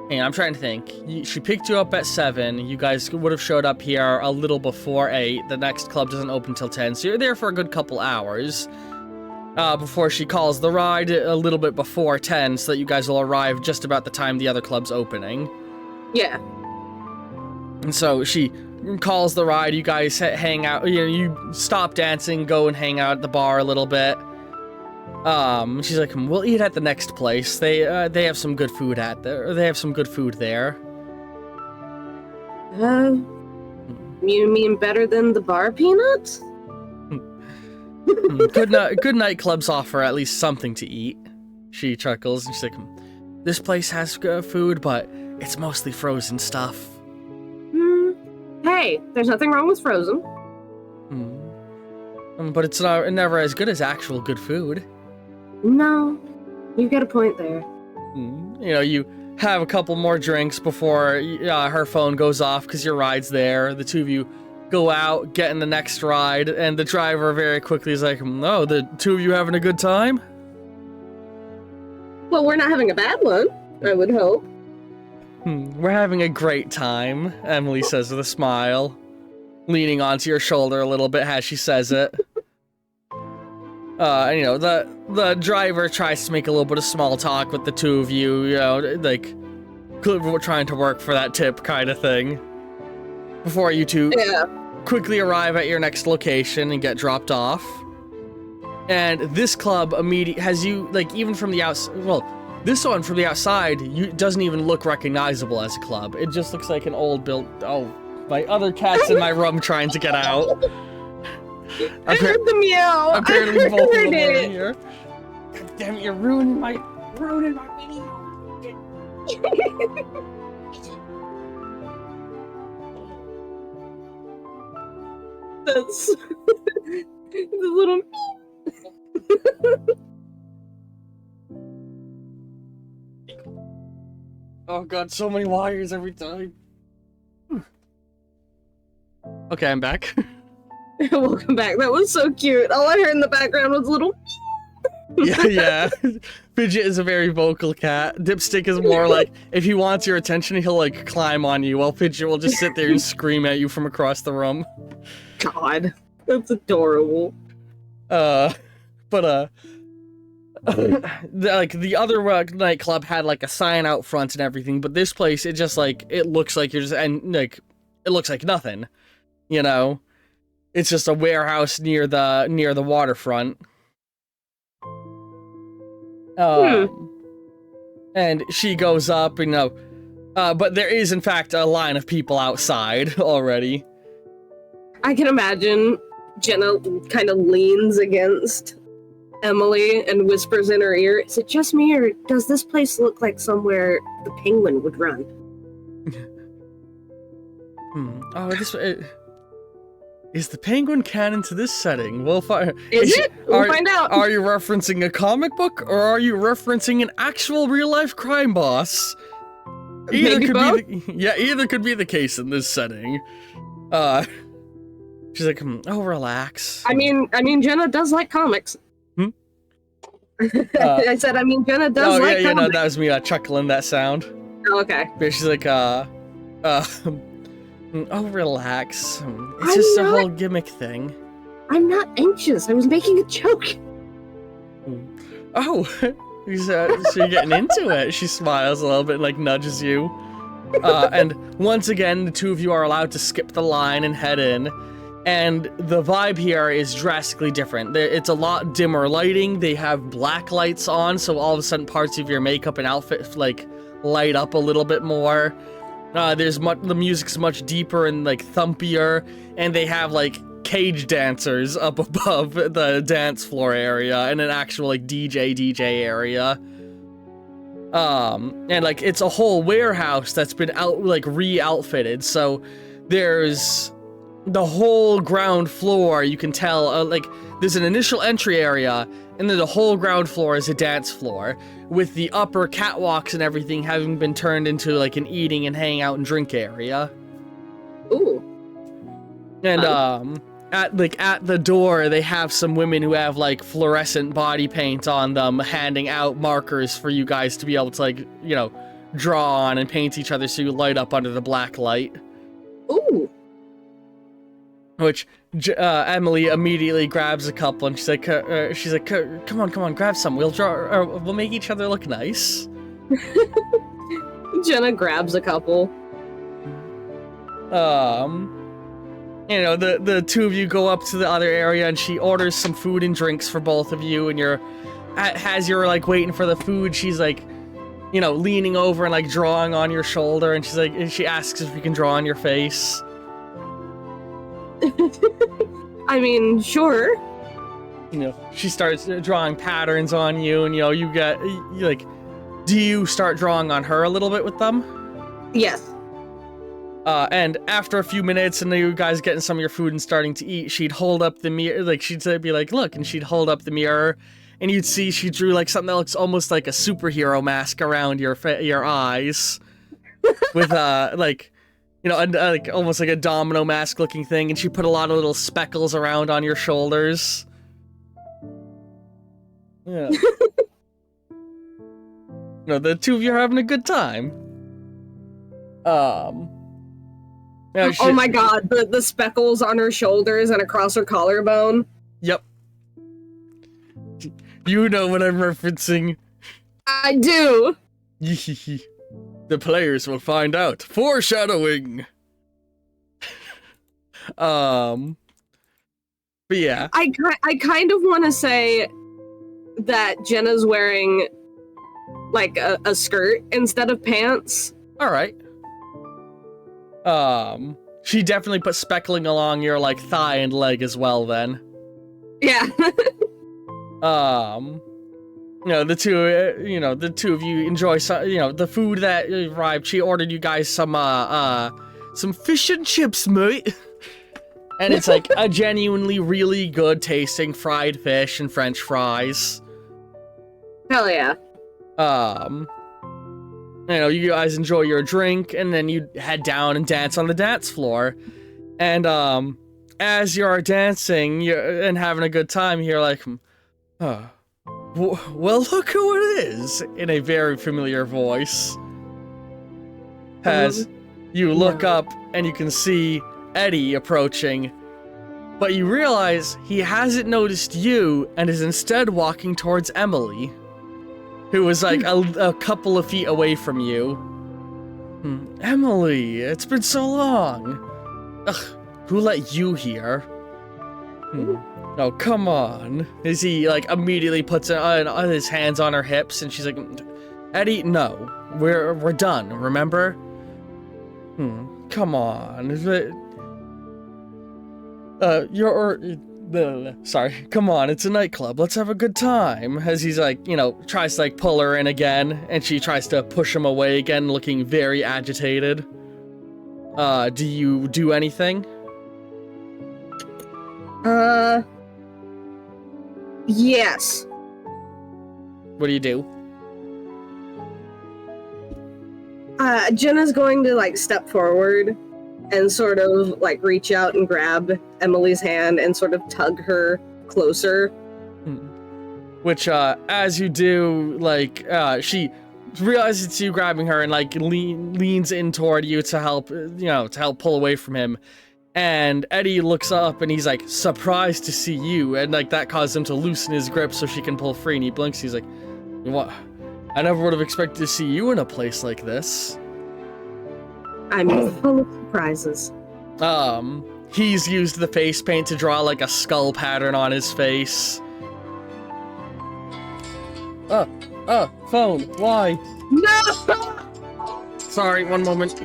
hang on, I'm trying to think. She picked you up at 7, you guys would have showed up here a little before 8, the next club doesn't open till 10, so you're there for a good couple hours, before she calls the ride a little bit before 10, so that you guys will arrive just about the time the other club's opening. Yeah. And so she calls the ride, you guys hang out, you stop dancing, go and hang out at the bar a little bit. She's like, we'll eat at the next place. They have some good food they have some good food there. You mean better than the bar peanuts? Good nightclubs offer at least something to eat. She chuckles and she's like, this place has food, but it's mostly frozen stuff. Hey, there's nothing wrong with frozen. But it's never as good as actual good food. No, you got a point there. You have a couple more drinks before her phone goes off because your ride's there. The two of you go out, get in the next ride, and the driver very quickly is like, oh, the two of you having a good time? Well, we're not having a bad one, I would hope. We're having a great time, Emily says with a smile, leaning onto your shoulder a little bit as she says it. And, the driver tries to make a little bit of small talk with the two of you, like, trying to work for that tip kind of thing. Before you two quickly arrive at your next location and get dropped off. And this club has you, like, even from the outside, this one from the outside, doesn't even look recognizable as a club. It just looks like an old my other cat's in my room trying to get out. I heard the meow. Apparently both of them are here. God damn it, you're ruining my video. That's the little. Oh god, so many wires every time. Okay, I'm back. Welcome back. That was so cute. All I heard in the background was little. yeah. Fidget is a very vocal cat. Dipstick is more like, if he wants your attention, he'll, like, climb on you, while Fidget will just sit there and scream at you from across the room. God, that's adorable. Like, the other nightclub had, like, a sign out front and everything, but this place, it just, like, it looks like you're just, and, like, it looks like nothing, It's just a warehouse near the waterfront. And she goes up, but there is, in fact, a line of people outside already. I can imagine Jenna kind of leans against Emily and whispers in her ear, is it just me, or does this place look like somewhere the Penguin would run? Oh, is the Penguin canon to this setting? We'll find. Is it? We'll find out. Are you referencing a comic book, or are you referencing an actual real-life crime boss? Either could be the case in this setting. She's like, oh, relax. I mean, Jenna does like comics. I said, Jenna does like comics. No, that was me chuckling that sound. Oh, okay. But she's like, oh, relax. It's just a whole gimmick thing. I'm not anxious. I was making a joke. Oh, so you're getting into it. She smiles a little bit and, like, nudges you. And once again, the two of you are allowed to skip the line and head in. And the vibe here is drastically different. It's a lot dimmer lighting. They have black lights on, so all of a sudden parts of your makeup and outfit, like, light up a little bit more. The music's much deeper and like thumpier, and they have like cage dancers up above the dance floor area and an actual like DJ area. And like it's a whole warehouse that's been re-outfitted, so there's the whole ground floor. You can tell like there's an initial entry area, and then the whole ground floor is a dance floor, with the upper catwalks and everything having been turned into like an eating and hang out and drink area. Ooh. And at the door they have some women who have like fluorescent body paint on them, handing out markers for you guys to be able to like, you know, draw on and paint each other so you light up under the black light. Ooh. Which Emily immediately grabs a couple, and she's like, come on, grab some. We'll make each other look nice. Jenna grabs a couple. You know, the two of you go up to the other area, and she orders some food and drinks for both of you, and as you're like waiting for the food, she's like, you know, leaning over and like drawing on your shoulder, and she asks if you can draw on your face. I mean, sure. You know, she starts drawing patterns on you, and you know, do you start drawing on her a little bit with them? Yes. And after a few minutes and you guys getting some of your food and starting to eat, she'd hold up the mirror, like she'd be like, look, and she'd hold up the mirror, and you'd see she drew like something that looks almost like a superhero mask around your eyes, with like, you know, like almost like a domino mask looking thing, and she put a lot of little speckles around on your shoulders. Yeah. You know, the two of you are having a good time. Yeah, oh my god, the speckles on her shoulders and across her collarbone. Yep. You know what I'm referencing. I do. The players will find out. Foreshadowing. But yeah. I kind of want to say that Jenna's wearing like a skirt instead of pants. All right. She definitely put speckling along your like thigh and leg as well then. Yeah. You know, the two of you enjoy some, you know, the food that arrived. She ordered you guys some fish and chips, mate. And it's like a genuinely really good tasting fried fish and French fries. Hell yeah. You know, you guys enjoy your drink, and then you head down and dance on the dance floor. And, as you're dancing and having a good time, you're like, well, look who it is, in a very familiar voice. As you look up, and you can see Eddie approaching, but you realize he hasn't noticed you, and is instead walking towards Emily, who was like a couple of feet away from you. Emily, it's been so long. Ugh, who let you here? Oh, come on. As he like immediately puts his hands on her hips, and she's like, Eddie, no, we're done. Remember? Come on. Sorry, come on, it's a nightclub, let's have a good time. As he's like, you know, tries to like pull her in again, and she tries to push him away again, looking very agitated. Do you do anything? Yes. What do you do? Jenna's going to like step forward and sort of like reach out and grab Emily's hand and sort of tug her closer. Which, as you do, like, she realizes it's you grabbing her and like leans in toward you to help, to help pull away from him. And Eddie looks up and he's like surprised to see you, and like that causes him to loosen his grip so she can pull free. And he blinks. He's like, "What? I never would have expected to see you in a place like this." I'm full of surprises. He's used the face paint to draw like a skull pattern on his face. Phone, why? No! Sorry, one moment.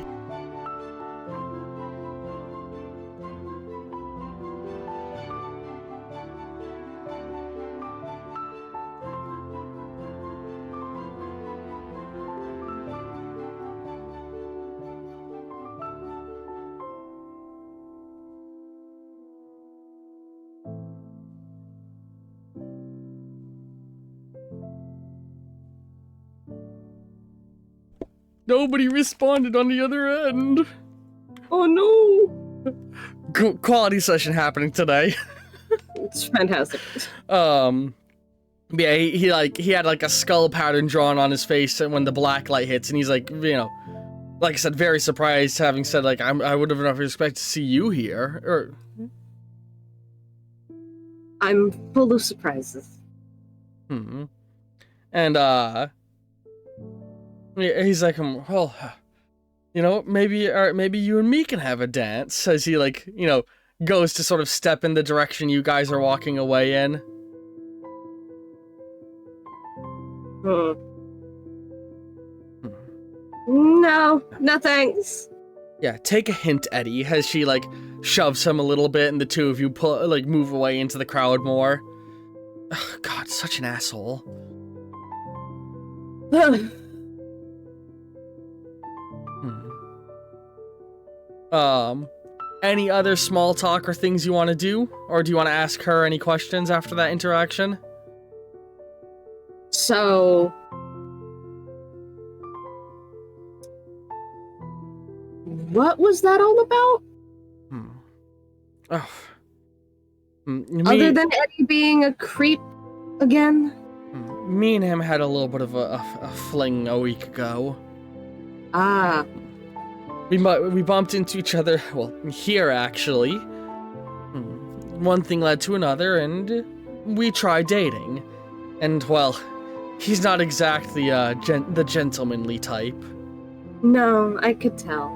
Nobody responded on the other end. Oh no! Quality session happening today. It's fantastic. Yeah, he had like a skull pattern drawn on his face when the black light hits, and he's like, like I said, very surprised, having said like I would have never expected to see you here. Or I'm full of surprises. And he's like, well, maybe you and me can have a dance, as he like, goes to sort of step in the direction you guys are walking away in. No thanks. Yeah, take a hint, Eddie, as she like shoves him a little bit, and the two of you move away into the crowd more. Ugh, God, such an asshole. Any other small talk or things you want to do? Or do you want to ask her any questions after that interaction? So... what was that all about? Other than Eddie being a creep again? Me and him had a little bit of a fling a week ago. Ah. We bumped into each other, well, here actually. One thing led to another, and we tried dating. And, well, he's not exactly the gentlemanly type. No, I could tell.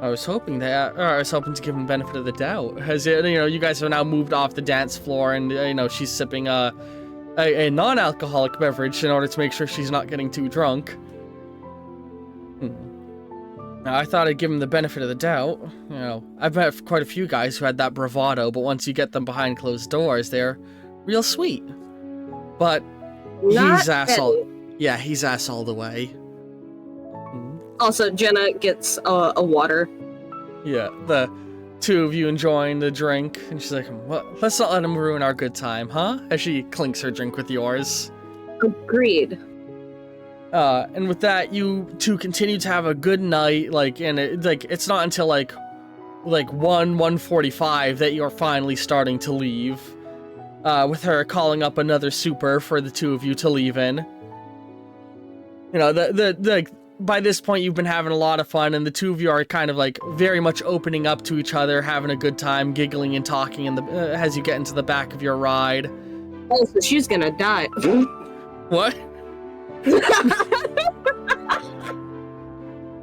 I was hoping to give him the benefit of the doubt. As you guys have now moved off the dance floor, and she's sipping a non-alcoholic beverage in order to make sure she's not getting too drunk. Now, I thought I'd give him the benefit of the doubt. I've met quite a few guys who had that bravado, but once you get them behind closed doors, they're real sweet. But he's ass all. Yeah, he's ass all the way. Also, Jenna gets a water. Yeah, the two of you enjoying the drink, and she's like, well, let's not let him ruin our good time, huh? As she clinks her drink with yours. Agreed. And with that, you two continue to have a good night, and it's not until like 1:45 that you're finally starting to leave, with her calling up another super for the two of you to leave in. By this point, you've been having a lot of fun, and the two of you are kind of like very much opening up to each other, having a good time, giggling and talking as you get into the back of your ride. Oh, so she's gonna die. What?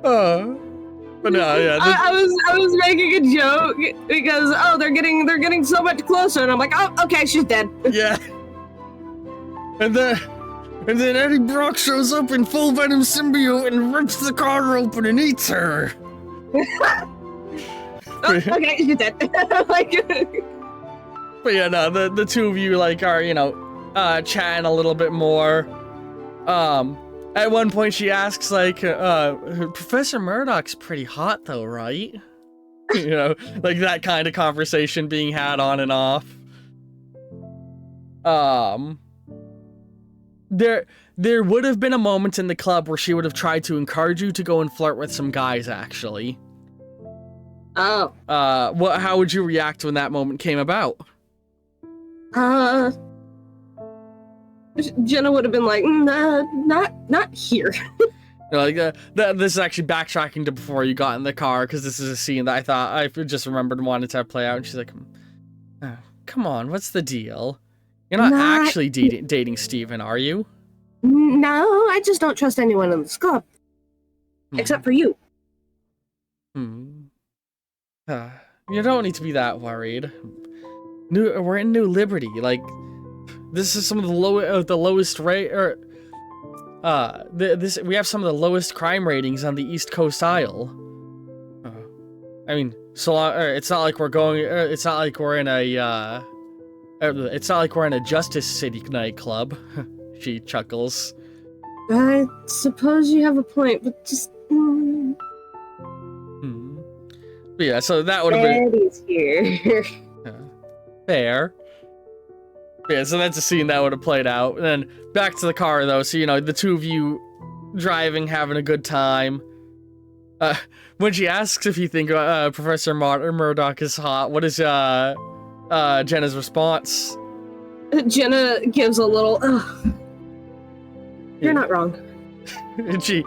But no, yeah. I was making a joke because they're getting so much closer, and I'm like, oh, okay, she's dead. Yeah. And then Eddie Brock shows up in full Venom symbiote and rips the car open and eats her. Okay, she's dead. But yeah, no, the two of you are chatting a little bit more. At one point she asks Professor Murdoch's pretty hot though, right? That kind of conversation being had on and off. There would have been a moment in the club where she would have tried to encourage you to go and flirt with some guys, actually. Oh. How would you react when that moment came about? Jenna would have been like, not here. This is actually backtracking to before you got in the car, because this is a scene that I just remembered and wanted to play out, and she's like, come on, what's the deal? You're not actually dating Steven, are you? No, I just don't trust anyone in this club. Except for you. You don't need to be that worried. We're in New Liberty. This is some of the lowest rate, or we have some of the lowest crime ratings on the East Coast Isle. I mean, it's not like we're going. It's not like we're in a. It's not like we're in a Justice City nightclub. She chuckles. I suppose you have a point, but just. But yeah, so that would have been. Daddy's here. Fair. Yeah, so that's a scene that would have played out. And then back to the car, though. So, the two of you driving, having a good time. When she asks if you think Professor Murdoch is hot, what is Jenna's response? Jenna gives a little, you're not wrong. And she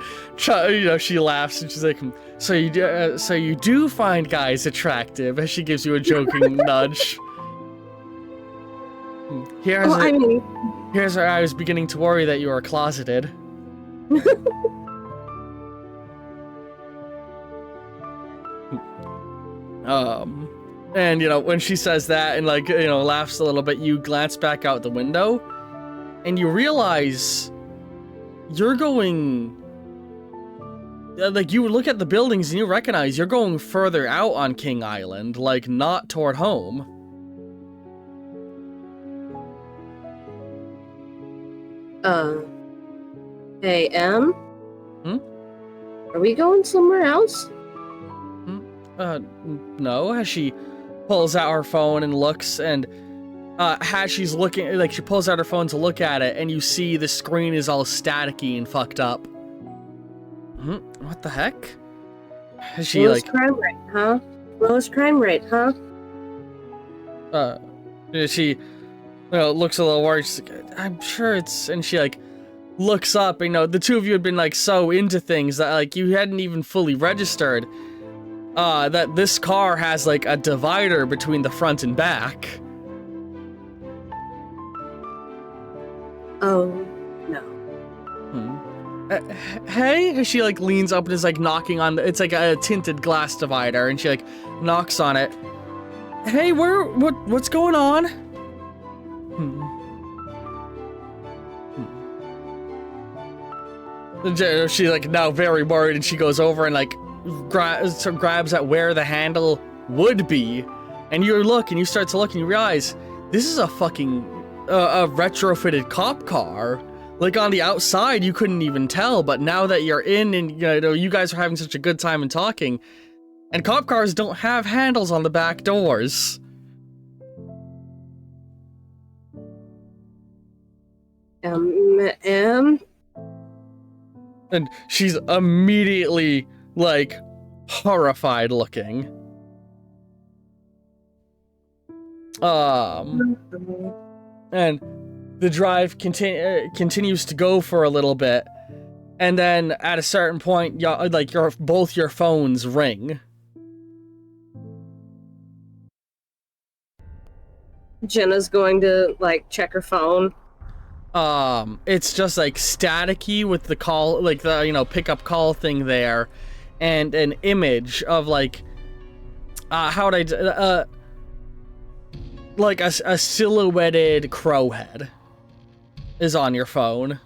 laughs and she's like, so you do find guys attractive, as she gives you a joking nudge. Here's where I was beginning to worry that you were closeted. And when she says that and laughs a little bit, you glance back out the window and you realize you're going, you look at the buildings and you recognize you're going further out on King Island, not toward home. Hey, Em? Are we going somewhere else? No, as she pulls out her phone and looks, and as she's looking, she pulls out her phone to look at it, and you see the screen is all staticky and fucked up. What the heck? Has she Lowest crime rate, huh? Lowest crime rate, huh? She looks a little worried. She's like, I'm sure it's, and she looks up, the two of you had been so into things that you hadn't even fully registered that this car has a divider between the front and back. Oh no. Hey, she leans up and is knocking on it's a tinted glass divider, and she knocks on it. Hey, what's going on? She now very worried, and she goes over and grabs at where the handle would be, and you look and you start to look and you realize this is a fucking a retrofitted cop car. On the outside you couldn't even tell, but now that you're in and you guys are having such a good time and talking, and cop cars don't have handles on the back doors. And she's immediately horrified looking. And the drive continues to go for a little bit, and then at a certain point, both your phones ring. Jenna's going to check her phone. It's just staticky with the call, the pickup call thing there, and an image of how would I a silhouetted crow head is on your phone.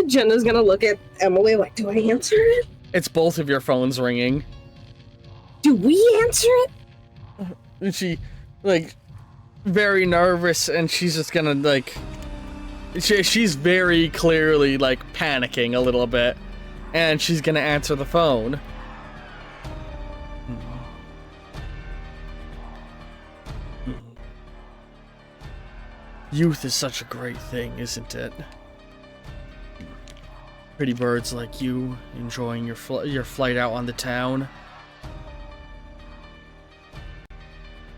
Jenna's gonna look at Emily do I answer it? It's both of your phones ringing. Do we answer it? And she, very nervous, and she's just gonna, she's very clearly, panicking a little bit, and she's gonna answer the phone. Youth is such a great thing, isn't it? Pretty birds like you, enjoying your flight out on the town.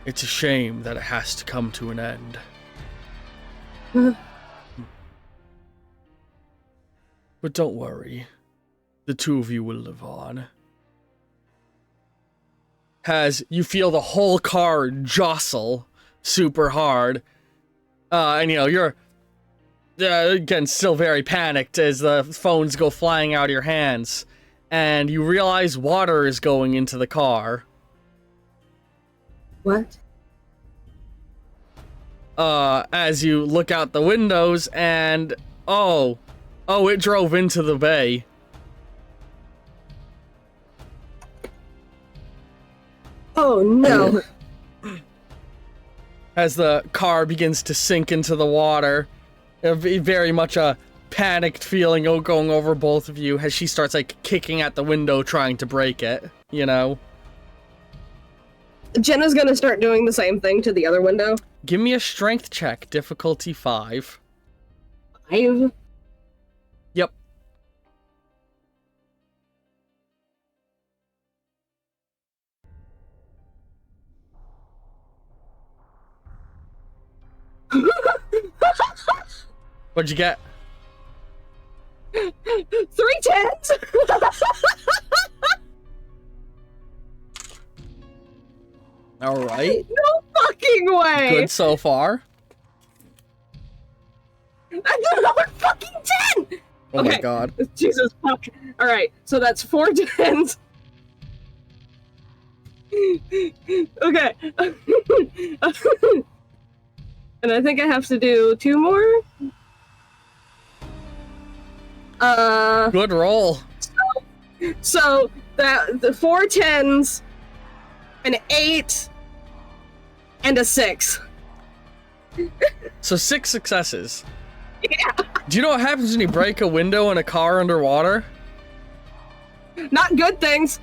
It's a shame that it has to come to an end. But don't worry. The two of you will live on. As you feel the whole car jostle super hard. And you're again still very panicked as the phones go flying out of your hands. And you realize water is going into the car. What? as you look out the windows, and oh, it drove into the bay. Oh no. As the car begins to sink into the water, very much a panicked feeling going over both of you as she starts like kicking at the window trying to break it, you know. Jenna's gonna start doing the same thing to the other window. Give me a strength check, difficulty 5. 5? Yep. What'd you get? 3 10s? Alright. No fucking way! Good so far. That's another fucking 10! Oh okay. my god. Jesus fuck. Alright, so that's 4 10s. Okay. And I think I have to do 2 more? Good roll. So that the 4 10s, an 8, and a 6. So 6 successes. Yeah. Do you know what happens when you break a window in a car underwater? Not good things.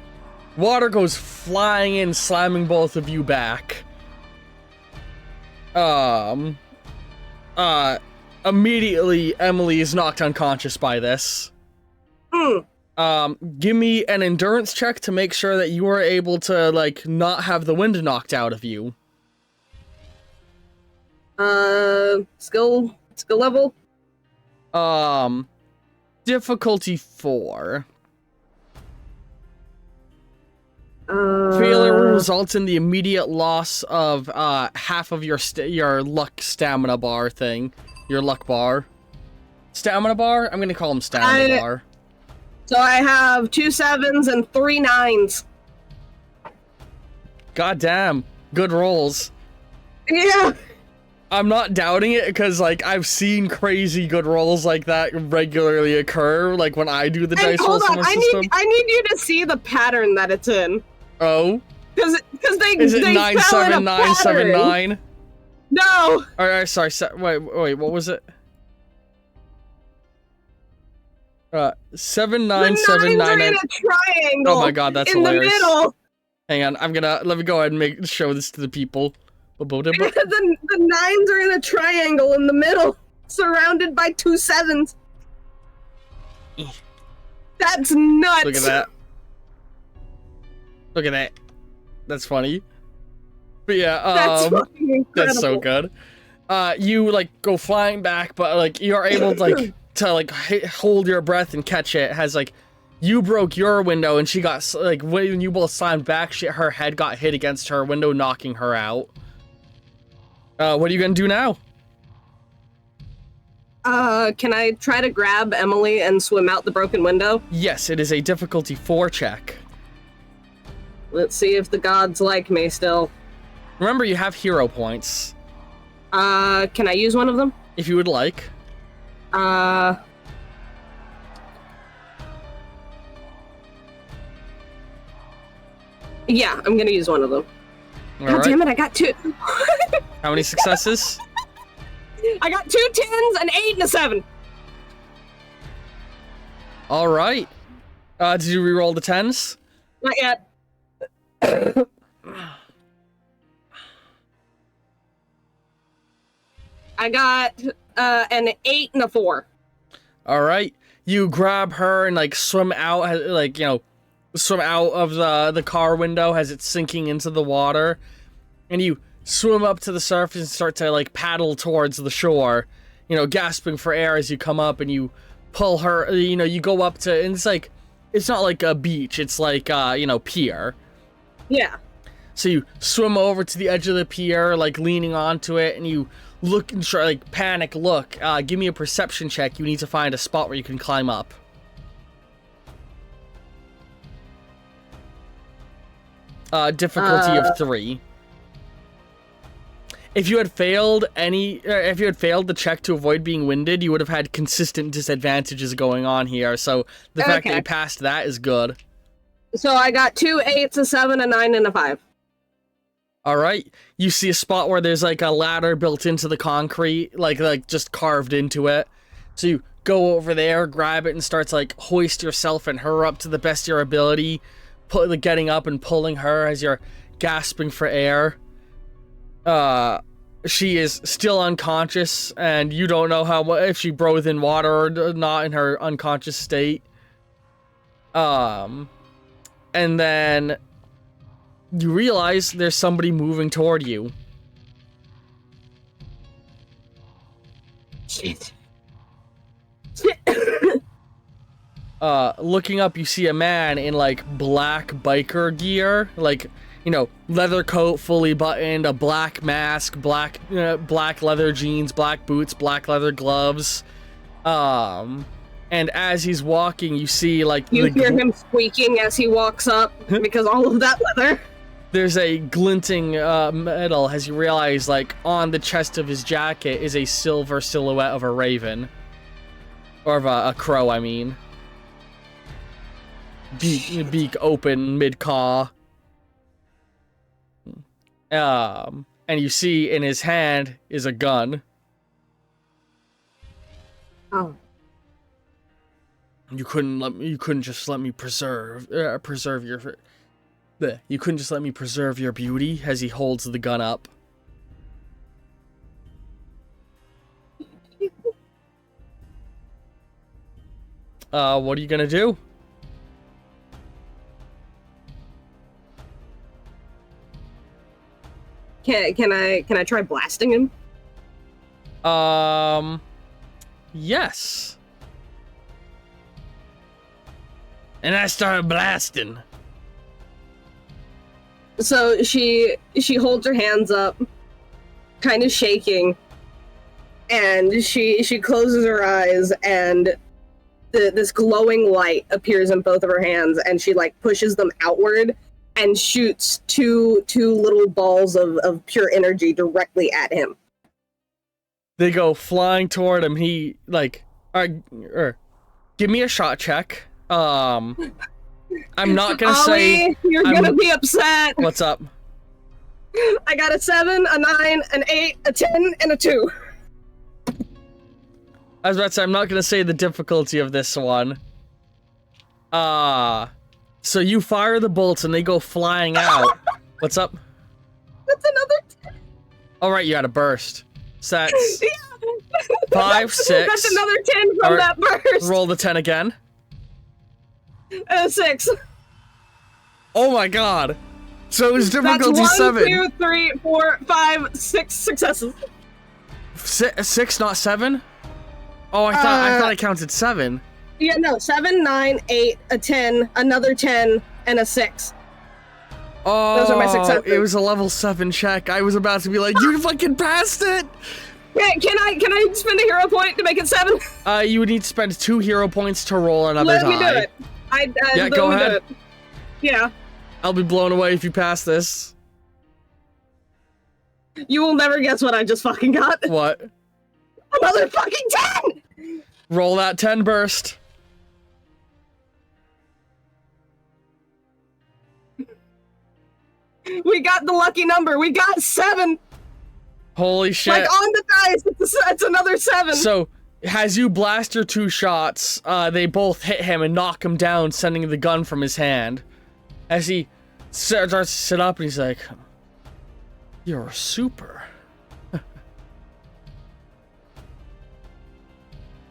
Water goes flying in, slamming both of you back. Immediately, Emily is knocked unconscious by this. Give me an endurance check to make sure that you are able to, like, not have the wind knocked out of you. Skill level? Difficulty 4. Failure results in the immediate loss of, half of your luck stamina bar thing. Your luck bar. Stamina bar? I'm gonna call him stamina bar. So I have 2 7s and 3 9s. God damn. Good rolls. Yeah. I'm not doubting it because, like, I've seen crazy good rolls like that regularly occur, like when I do the dice roll system. I need you to see the pattern that it's in. Oh? Because they Is it they 97979? No. Alright, sorry. Wait, what was it? 79799. in a triangle. Oh my god, that's in hilarious. the middle. Hang on, let me go ahead and show this to the people. the 9s are in a triangle in the middle, surrounded by 2 7s. That's nuts. Look at that. Look at that. That's funny. But yeah, that's fucking incredible. That's so good. You like go flying back, but like you're able to like hold your breath and catch it. Has like you broke your window and she got like when you both slammed back, her head got hit against her window, knocking her out. What are you gonna do now? Can I try to grab Emily and swim out the broken window? Yes, it is a difficulty 4 check. Let's see if the gods like me still. Remember, you have hero points. Can I use one of them? If you would like. Yeah, I'm gonna use one of them. God damn it, I got 2. How many successes? I got 2 10s, an 8, and a 7. Alright. Did you reroll the 10s? Not yet. I got an 8 and a 4. Alright. You grab her and like swim out, like, you know, swim out of the car window as it's sinking into the water. And you swim up to the surface and start to like paddle towards the shore, you know, gasping for air as you come up, and you pull her, you know, you go up to, and it's like, it's not like a beach, it's like, you know, pier. Yeah. So you swim over to the edge of the pier, like leaning onto it, and you look and try, like, panic look. Give me a perception check. You need to find a spot where you can climb up. Difficulty of 3. if you had failed the check to avoid being winded, you would have had consistent disadvantages going on here. So the fact that you passed that is good. So I got 2 8s, a 7, a 9, and a 5. All right. You see a spot where there's like a ladder built into the concrete, like just carved into it. So you go over there, grab it, and starts like hoist yourself and her up to the best of your ability, getting up and pulling her as you're gasping for air. She is still unconscious, and you don't know if she breathed in water or not in her unconscious state. And then you realize there's somebody moving toward you. Shit. Looking up, you see a man in like black biker gear, like, you know, leather coat fully buttoned, a black mask, black leather jeans, black boots, black leather gloves. And as he's walking, you see like you hear him squeaking as he walks up because all of that leather. There's a glinting metal as you realize, like, on the chest of his jacket is a silver silhouette of a raven. Or of a crow, I mean. Beak open, mid-caw. And you see in his hand is a gun. Oh. You couldn't just let me preserve your beauty as he holds the gun up. What are you gonna do? Can I try blasting him? Yes. And I started blasting. So she holds her hands up, kind of shaking, and she closes her eyes, and this glowing light appears in both of her hands, and she like pushes them outward and shoots two little balls of pure energy directly at him. They go flying toward him. He like, give me a shot check. I'm not gonna say. You're gonna be upset. What's up? I got a 7, a 9, an 8, a 10, and a 2. I was about to say, I'm not gonna say the difficulty of this one. So you fire the bolts and they go flying out. What's up? That's another 10. Alright, you had a burst. So that's 5, 6. That's another 10 from that burst. Roll the 10 again. 6. Oh my god. So it's difficulty That's 7. 1, 2, 3, 4, 5, 6 successes. 6, not 7? Oh, I thought I counted 7. Yeah, no, 7, 9, 8, a 10, another 10, and a 6. Oh, those are my successes. It was a level 7 check. I was about to be like, you fucking passed it! Yeah, can I spend a hero point to make it 7? You would need to spend 2 hero points to roll another Let die. me do it. Yeah, go ahead. Yeah. I'll be blown away if you pass this. You will never guess what I just fucking got. What? Another fucking 10! Roll that 10 burst. We got the lucky number. We got 7. Holy shit. Like on the dice, it's another 7. So, as you blast your 2 shots, they both hit him and knock him down, sending the gun from his hand. As he starts to sit up and he's like, you're a super.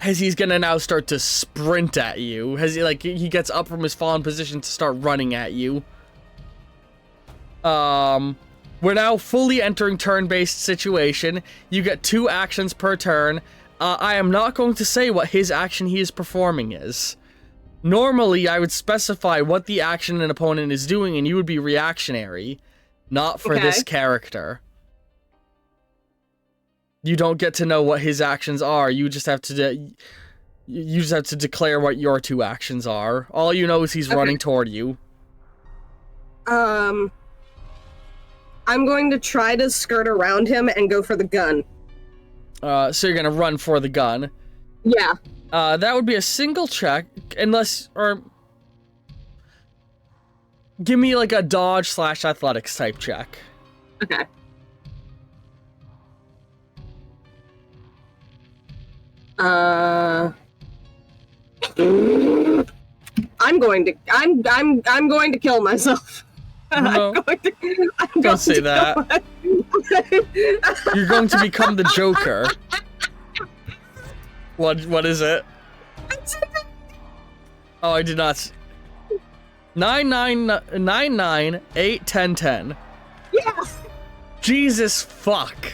As he's gonna now start to sprint at you. As he gets up from his fallen position to start running at you. We're now fully entering turn-based situation. You get 2 actions per turn. I am not going to say what his action he is performing is. Normally, I would specify what the action an opponent is doing, and you would be reactionary. Not for this character. You don't get to know what his actions are. You just have to declare what your 2 actions are. All you know is he's running toward you. I'm going to try to skirt around him and go for the gun. So you're gonna run for the gun. Yeah. That would be a single check, or give me like a dodge / athletics type check. Okay. I'm going to kill myself. No, don't say that. You're going to become the Joker. What is it? Oh, I did not. 999981010. Yeah. Jesus fuck.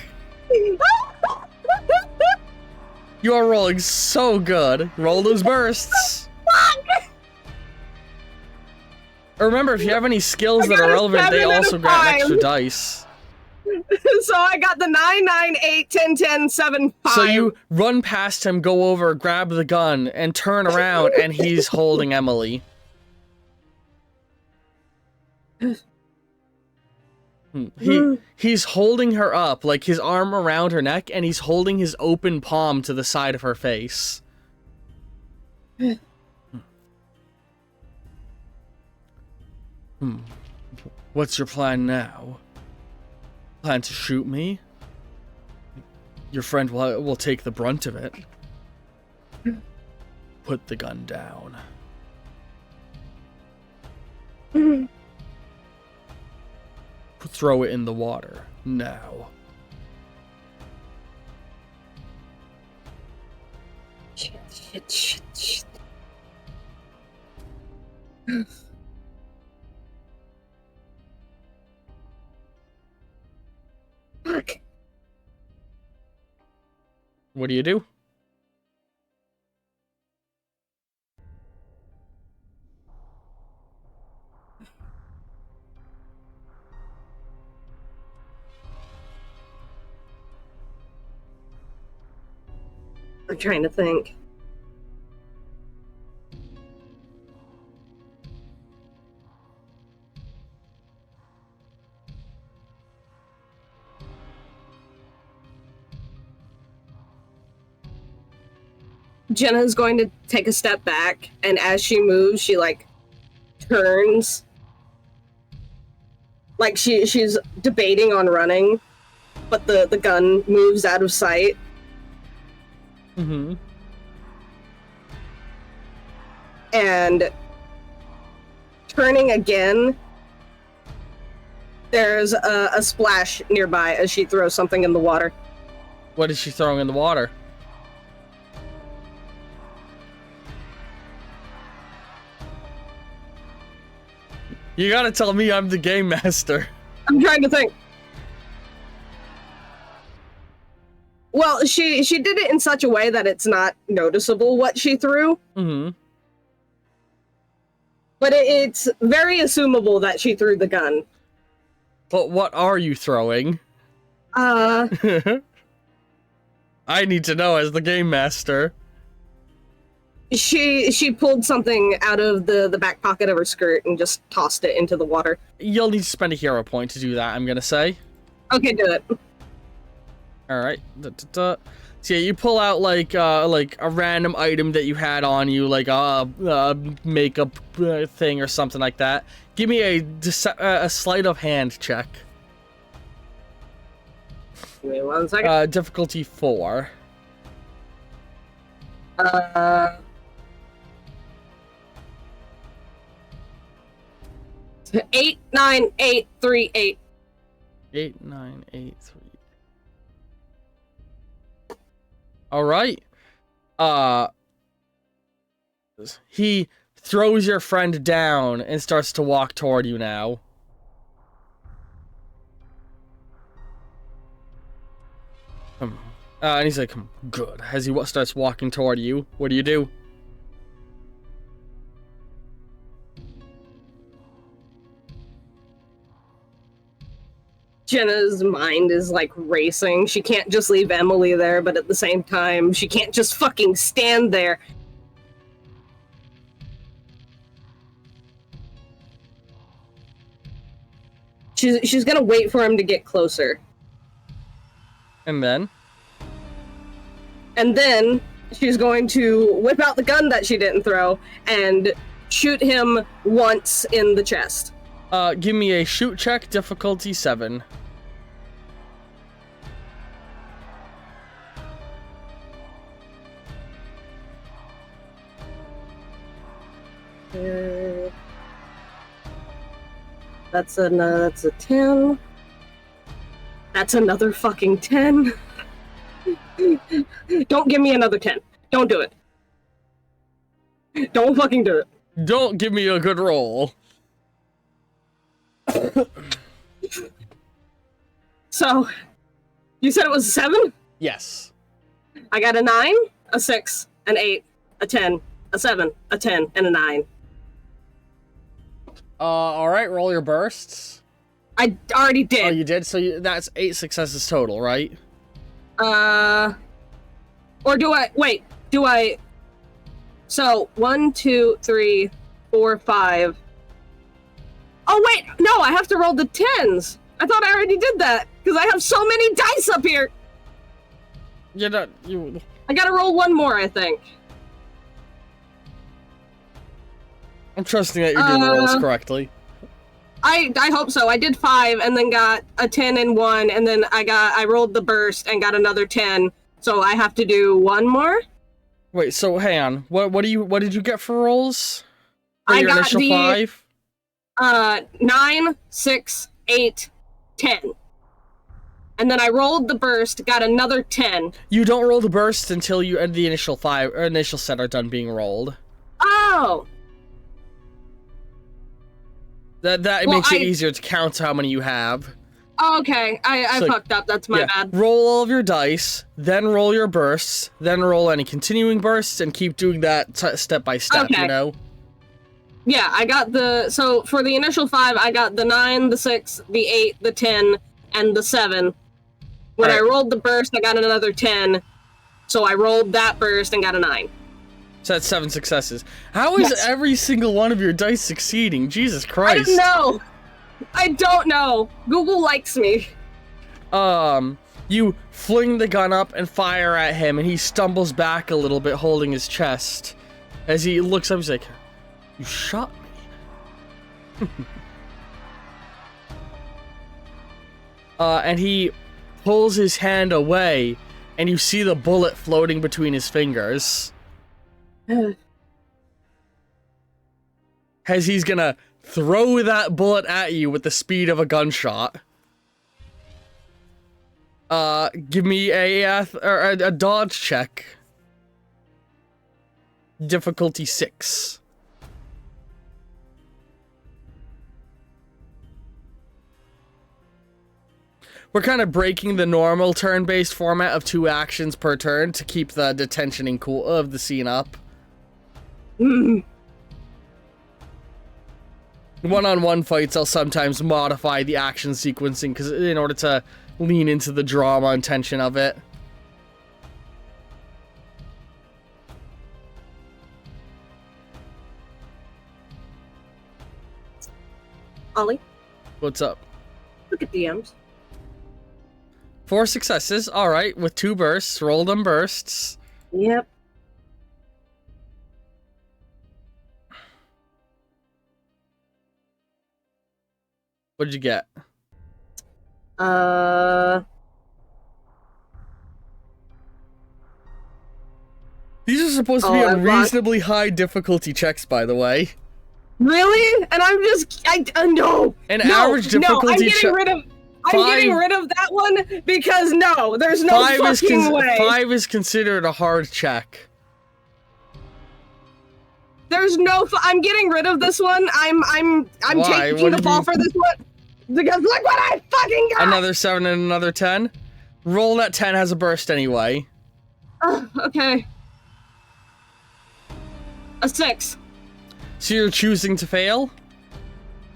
You are rolling so good. Roll those bursts. Remember, if you have any skills that are relevant, they also grant extra dice. So I got the 998101075. So you run past him, go over, grab the gun, and turn around, and he's holding Emily. He's holding her up, like his arm around her neck, and he's holding his open palm to the side of her face. What's your plan now? Plan to shoot me? Your friend will take the brunt of it. Put the gun down. Throw it in the water. Now. Shit. Fuck. What do you do? I'm trying to think. Jenna's going to take a step back, and as she moves, she like turns. Like she's debating on running, but the gun moves out of sight. Mm-hmm. And turning again, there's a splash nearby as she throws something in the water. What is she throwing in the water? You gotta tell me I'm the game master. I'm trying to think. Well, she did it in such a way that it's not noticeable what she threw. Mm-hmm. But it's very assumable that she threw the gun. But what are you throwing? I need to know as the game master. She pulled something out of the back pocket of her skirt and just tossed it into the water. You'll need to spend a hero point to do that, I'm gonna say. Okay, do it. Alright. So yeah, you pull out like a random item that you had on you, like a makeup thing or something like that. Give me a sleight of hand check. Give me 1 second. Difficulty 4. 89838. 8983. All right. He throws your friend down and starts to walk toward you now. And he's like, good. As he starts walking toward you, what do you do? Jenna's mind is like racing. She can't just leave Emily there, but at the same time, she can't just fucking stand there. She's gonna wait for him to get closer. And then? And then she's going to whip out the gun that she didn't throw and shoot him once in the chest. Give me a shoot check, difficulty 7. That's a 10. That's another fucking 10. Don't give me another 10. Don't do it. Don't fucking do it. Don't give me a good roll. So, you said it was a 7? Yes. I got a 9, a 6, an 8, a 10, a 7, a 10, and a 9. Alright, roll your bursts. I already did. Oh, you did? So that's 8 successes total, right? Or do I... Wait, do I... So, 1, 2, 3, 4, 5... Oh, wait! No, I have to roll the 10s! I thought I already did that, because I have so many dice up here! You're not... You... I gotta roll one more, I think. I'm trusting that you're doing the rolls correctly. I hope so. I did 5 and then got a 10 and 1, and then I rolled the burst and got another 10. So I have to do one more. Wait, so hang on. What did you get for rolls? For I your got initial the 5? 9, 6, 8, 10. And then I rolled the burst, got another 10. You don't roll the burst until you and the initial 5 or initial set are done being rolled. Oh. That makes it easier to count how many you have. Oh, okay, I fucked up. That's my bad. Roll all of your dice, then roll your bursts, then roll any continuing bursts, and keep doing that step by step. Okay. You know. Yeah, I got so for the initial 5, I got the 9, the 6, the 8, the 10, and the 7. When I rolled the burst, I got another 10. So I rolled that burst and got a 9. So that's 7 successes. How is every single one of your dice succeeding? Jesus Christ. I don't know. I don't know. Google likes me. You fling the gun up and fire at him, and he stumbles back a little bit, holding his chest. As he looks up, he's like, "You shot me." And he pulls his hand away, and you see the bullet floating between his fingers. As he's gonna throw that bullet at you with the speed of a gunshot. Give me a dodge check. Difficulty 6. We're kind of breaking the normal turn-based format of 2 actions per turn to keep the detentioning cool of the scene up. One-on-one fights, I'll sometimes modify the action sequencing because in order to lean into the drama and tension of it. Ollie, What's up? look at DMs. 4 successes, alright, with 2 bursts. Roll them bursts. Yep. What did you get? These are supposed to be unreasonably high difficulty checks, by the way. Really? And I'm just, no. Average difficulty check. I'm getting rid of that one because no, there's no fucking way. 5 is considered a hard check. There's no. I'm getting rid of this one. I'm taking the fall for this one because look what I fucking got. Another 7 and another 10. Roll that 10 has a burst anyway. Okay. A 6. So you're choosing to fail?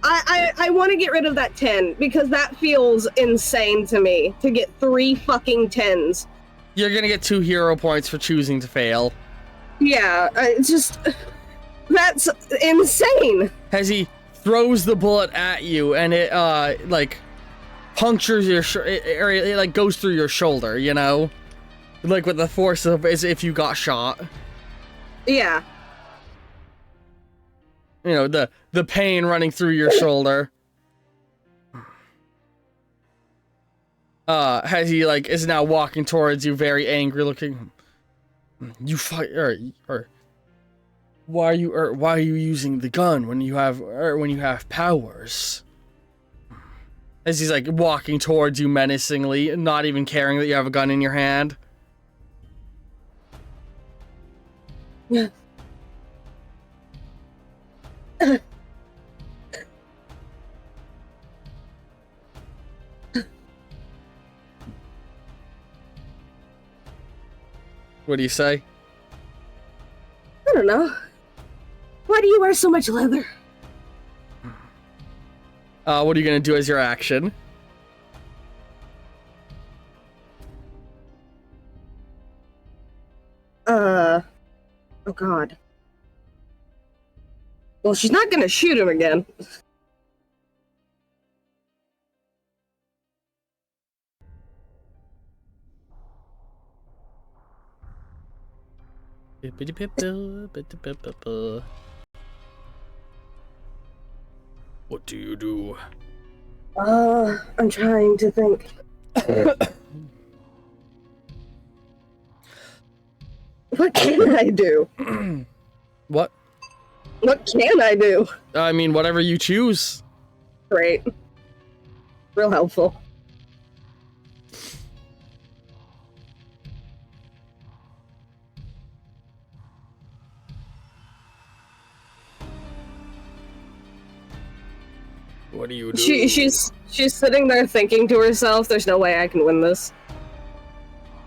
I want to get rid of that 10 because that feels insane to me to get 3 fucking 10s. You're gonna get 2 hero points for choosing to fail. Yeah, it's just that's insane. As he throws the bullet at you, and it like punctures your it like goes through your shoulder, you know, like with the force of as if you got shot. Yeah. You know, the pain running through your shoulder. As he like is now walking towards you, very angry looking. You fight, or why are you using the gun when you have powers? As he's like walking towards you menacingly, not even caring that you have a gun in your hand. Yeah. What do you say? I don't know. Why do you wear so much leather? What are you gonna do as your action? Oh god. Well, she's not gonna shoot him again. What do you do? I'm trying to think. What can I do? What? What can I do? I mean, whatever you choose. Great. Real helpful. What do you do? She's sitting there thinking to herself, there's no way I can win this.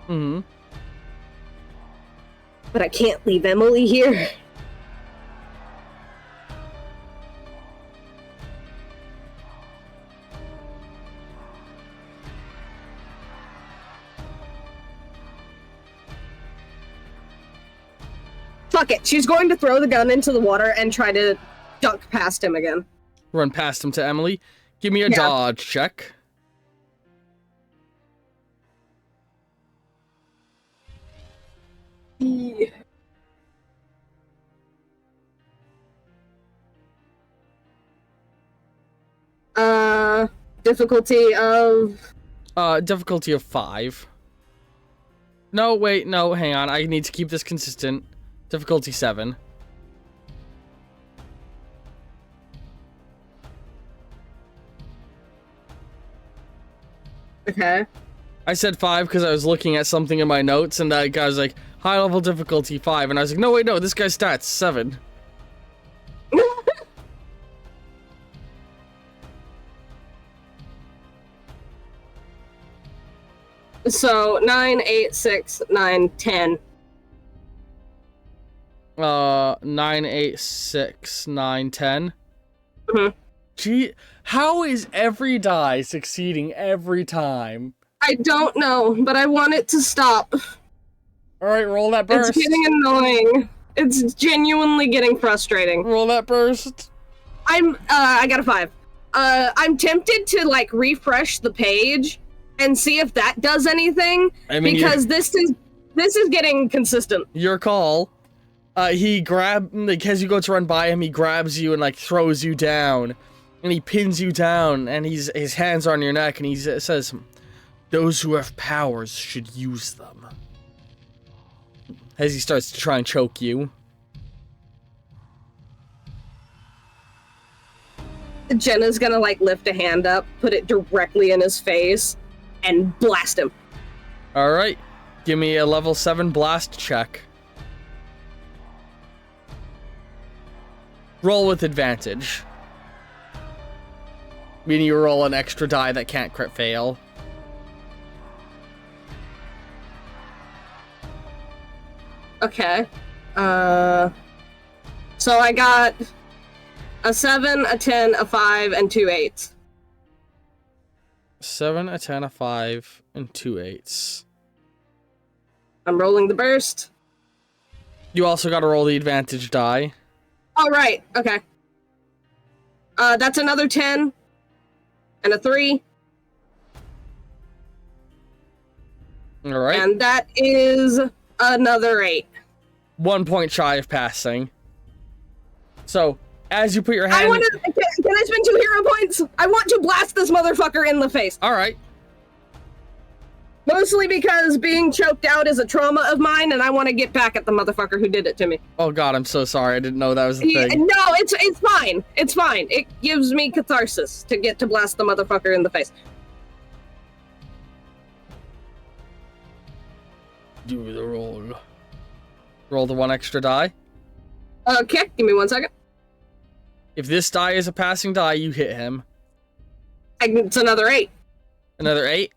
Mm-hmm. But I can't leave Emily here. Fuck it. She's going to throw the gun into the water and try to dunk past him again. Run past him to Emily. Give me a dodge check. Yeah. Difficulty of... Difficulty of 5. No, wait, no, hang on. I need to keep this consistent. Difficulty 7. Okay. I said 5 because I was looking at something in my notes, and that guy was like, high level difficulty 5, and I was like, no, wait, no, this guy's stats 7. So 9, 8, 6, 9, 10. 9, 8, 6, 9, 10. Mm-hmm. Gee, how is every die succeeding every time? I don't know, but I want it to stop. Alright, roll that burst. It's getting annoying. It's genuinely getting frustrating. Roll that burst. I got a 5. I'm tempted to, like, refresh the page and see if that does anything, because this is getting consistent. Your call. He as you go to run by him, he grabs you and, like, throws you down. And he pins you down, and his hands are on your neck, and he says, "Those who have powers should use them." As he starts to try and choke you. Jenna's gonna, like, lift a hand up, put it directly in his face, and blast him. Alright. Give me a level 7 blast check. Roll with advantage. Meaning you roll an extra die that can't crit fail. Okay. So I got a 7, a 10, a 5, and 2 8s. 7, a 10, a 5, and 2 8s. I'm rolling the burst. You also gotta roll the advantage die. Oh, right. Okay. That's another 10. And a 3. Alright. And that is another 8. 1 point shy of passing. So, as you put your hand... Can I spend 2 hero points? I want to blast this motherfucker in the face. Alright. Mostly because being choked out is a trauma of mine, and I want to get back at the motherfucker who did it to me. Oh god, I'm so sorry. I didn't know that was a thing. No, it's fine. It's fine. It gives me catharsis to get to blast the motherfucker in the face. Do the roll. Roll the 1 extra die. Okay, give me 1 second. If this die is a passing die, you hit him. It's another 8. Another 8?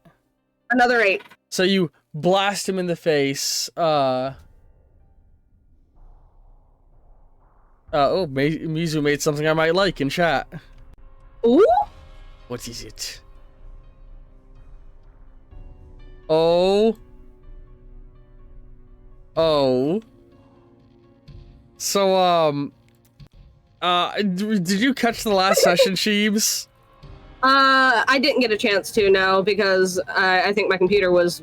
Another 8. So you blast him in the face. Mizu made something I might like in chat. Ooh? What is it? Oh. So, did you catch the last session, Sheebs? I didn't get a chance to, no, because I think my computer was...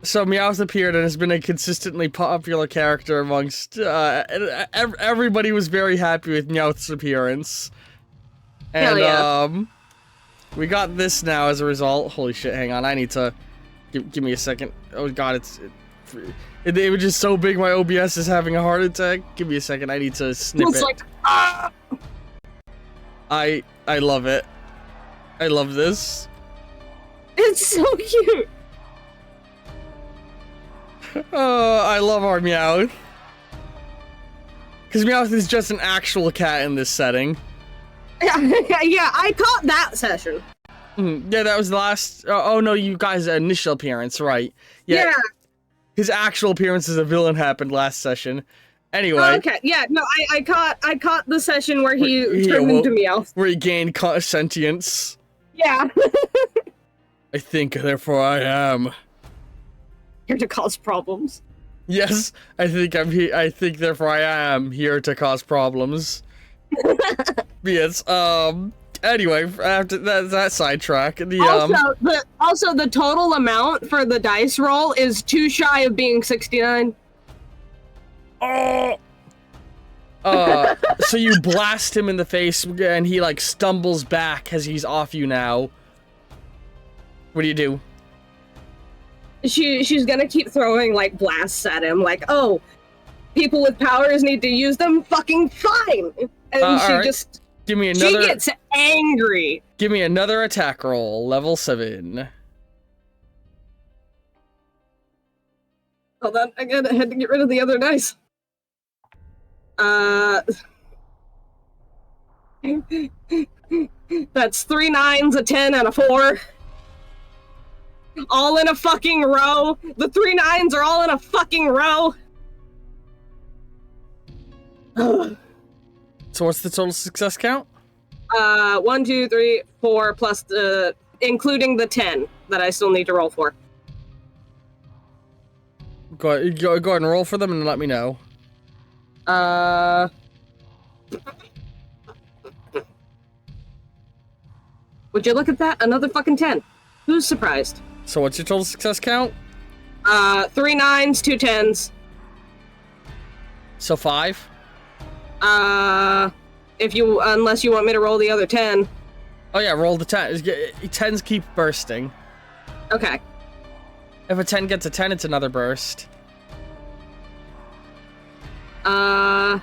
So Meowth appeared and has been a consistently popular character amongst, everybody was very happy with Meowth's appearance. And, Hell yeah. We got this now as a result. Holy shit, hang on, I need to... Give me a second. Oh god, the image is so big my OBS is having a heart attack. Give me a second, I need to snip It's it. like, ah! I love it. I love this. It's so cute! Oh, I love our Meowth. Because Meowth is just an actual cat in this setting. Yeah, I caught that session. Yeah, that was the last... oh no, you guys' initial appearance, right. Yeah. His actual appearance as a villain happened last session. Anyway. Oh, okay, yeah, no, I caught the session where he turned into Meowth. Where he gained sentience. Yeah. I think, therefore I am. Here to cause problems. Yes, I think I'm here. I think, therefore I am here to cause problems. Yes, anyway, after that sidetrack, Also, the total amount for the dice roll is too shy of being 69. So you blast him in the face, and he, like, stumbles back as he's off you now. What do you do? She's gonna keep throwing, like, blasts at him, like, oh, people with powers need to use them? Fucking fine! And she just... Give me another... She gets angry! Give me another attack roll, level 7. Hold on, I had to get rid of the other dice. That's 3 9s, a 10, and a 4. All in a fucking row. The 3 9s are all in a fucking row. So what's the total success count? 1, 2, 3, 4, plus the... including the 10 that I still need to roll for. Go ahead and roll for them and let me know. Would you look at that? Another fucking 10. Who's surprised? So what's your total success count? 3 9s, 2 10s. So 5? Unless you want me to roll the other 10. Oh yeah, roll the 10. 10s keep bursting. Okay. If a 10 gets a 10, it's another burst. A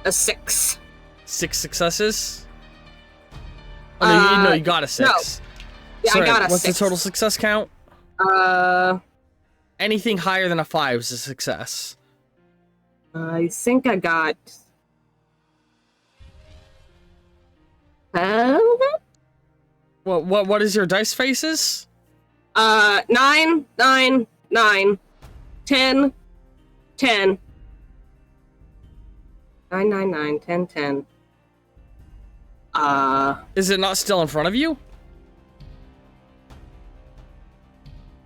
6. 6 successes? Oh, no, you got a 6. No. Yeah, Sorry, I got a 6. What's the total success count? Anything higher than a 5 is a success. I think I got... What is your dice faces? 9, 9, 9, 10, 10. 9, 9, 9, 10, 10. Is it not still in front of you?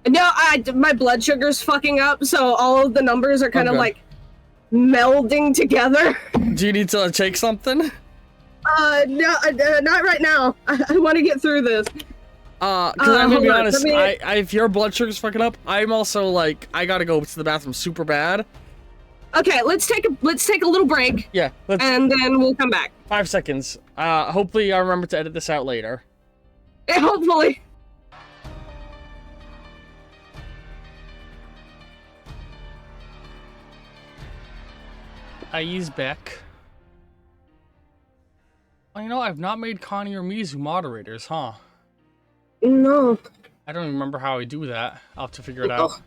No, my blood sugar's fucking up, so all of the numbers are kind of like melding together. Do you need to take something? No, not right now. I want to get through this. Because I'm gonna be hold on, honest, let me- if your blood sugar's fucking up, I'm also like, I gotta go to the bathroom super bad. Okay, let's take a little break. Yeah, and then we'll come back. 5 seconds. Hopefully I remember to edit this out later. Yeah, hopefully. He's back. Oh, you know, I've not made Connie or Mizu moderators, huh? No. I don't even remember how I do that. I'll have to figure it out.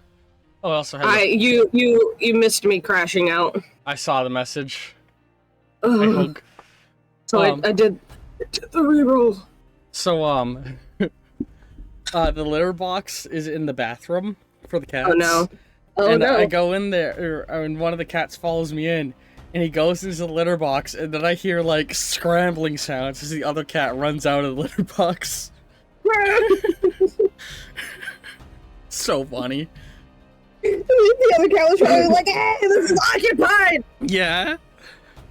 Oh, I also have. You missed me crashing out. I saw the message. Ugh. So I did the reroll. So the litter box is in the bathroom for the cats. Oh no. Oh and no. I go in there, and one of the cats follows me in, and he goes into the litter box, and then I hear like scrambling sounds as the other cat runs out of the litter box. So funny. The other cat was probably like, "Hey, this is occupied." Yeah.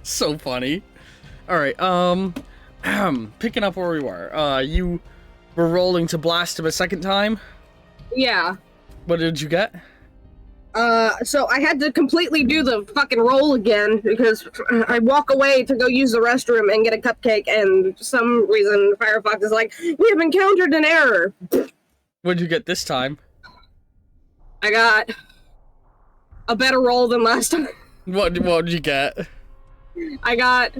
So funny. All right. Picking up where we were. You were rolling to blast him a second time. Yeah. What did you get? So I had to completely do the fucking roll again because I walk away to go use the restroom and get a cupcake, and for some reason Firefox is like, "We have encountered an error." What did you get this time? I got a better roll than last time. What did you get? I got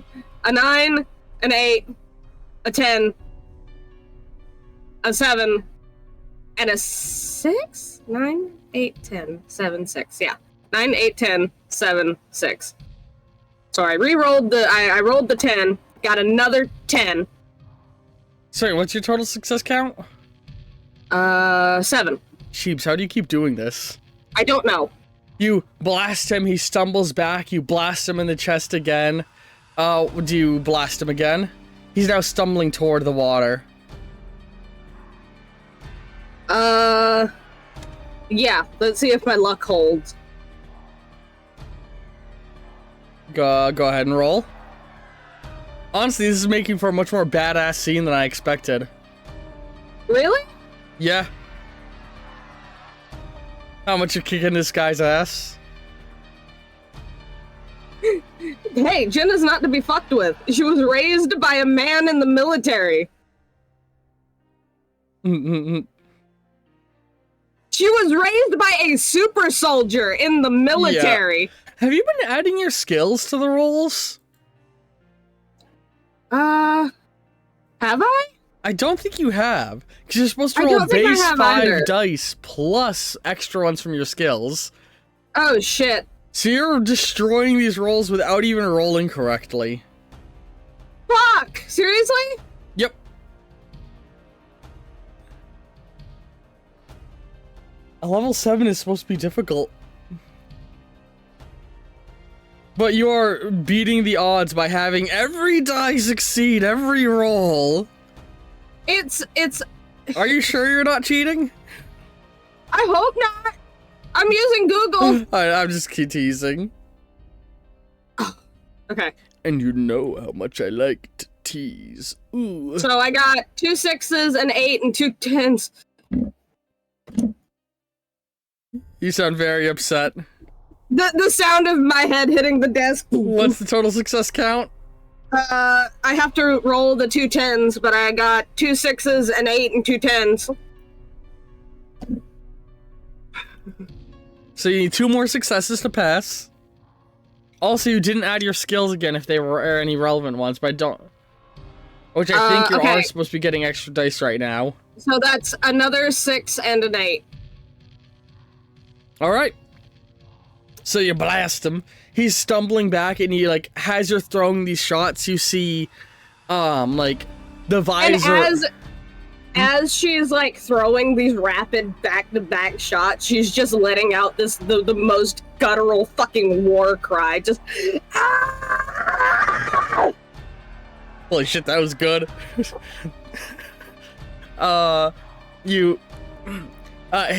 a 9, an 8, a 10, a 7, and a 6? 9, 8, 10, 7, 6. Yeah. 9, 8, 10, 7, 6. So I re-rolled I rolled the 10, got another 10. Sorry, what's your total success count? 7. Sheeps, how do you keep doing this? I don't know. You blast him, he stumbles back, you blast him in the chest again. Do you blast him again? He's now stumbling toward the water. Yeah, let's see if my luck holds. Go ahead and roll. Honestly, this is making for a much more badass scene than I expected. Really? Yeah. How much you're kicking this guy's ass? Hey, Jen is not to be fucked with. She was raised by a man in the military. She was raised by a super soldier in the military. Yeah. Have you been adding your skills to the rolls? Have I? I don't think you have. Because you're supposed to roll base 5 either. dice plus extra ones from your skills. Oh, shit. So you're destroying these rolls without even rolling correctly. Fuck! Seriously? Yep. A level 7 is supposed to be difficult. But you're beating the odds by having every die succeed every roll. It's... Are you sure you're not cheating? I hope not. I'm using Google. I'm just teasing. Okay. And you know how much I like to tease. Ooh. So I got 2 6s, an 8, and 2 10s. You sound very upset. The sound of my head hitting the desk. What's the total success count? I have to roll the 2 10s, but I got 2 6s, an 8, and 2 10s. So you need 2 more successes to pass. Also, you didn't add your skills again if they were any relevant ones, but I don't... Which I think you are supposed to be getting extra dice right now. So that's another 6 and an 8. Alright. So you blast him. He's stumbling back, and he, like, as you're throwing these shots, you see, like, the visor... And as she's, like, throwing these rapid back-to-back shots, she's just letting out the most guttural fucking war cry. Just... Ah! Holy shit, that was good.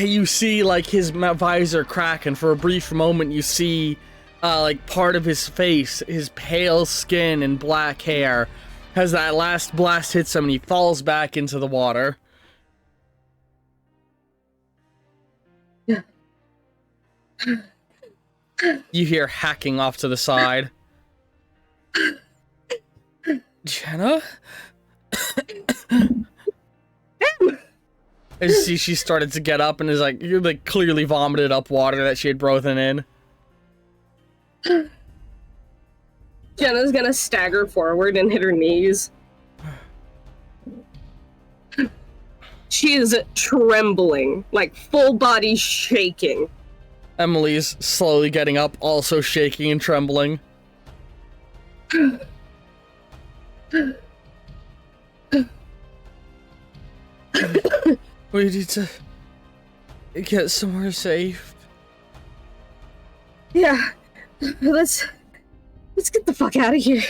You see, like, his visor crack, and for a brief moment you see, like, part of his face, his pale skin and black hair As that last blast hits him and he falls back into the water. You hear hacking off to the side. Jenna? And she started to get up and is like, you like clearly vomited up water that she had broken in. Jenna's gonna stagger forward and hit her knees. She is trembling, like full body shaking. Emily's slowly getting up, also shaking and trembling. We need to get somewhere safe. Yeah, let's get the fuck out of here.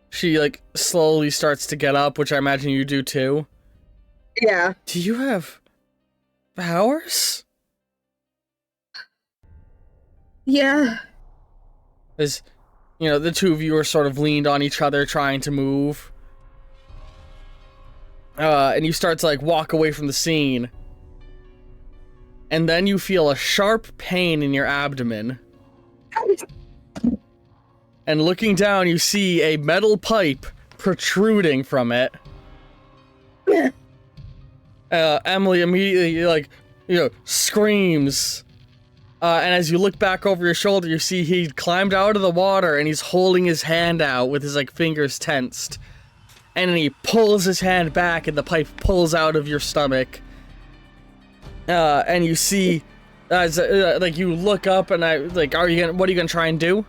She like slowly starts to get up, which I imagine you do too. Yeah. Do you have powers? Yeah. As you know, the two of you are sort of leaned on each other, trying to move. And you start to like walk away from the scene. And then you feel a sharp pain in your abdomen. And looking down, you see a metal pipe protruding from it. Emily immediately, like, screams. And as you look back over your shoulder, you see he climbed out of the water and he's holding his hand out with his, like, fingers tensed. And then he pulls his hand back and the pipe pulls out of your stomach. And you see, as, like, you look up and what are you gonna try and do?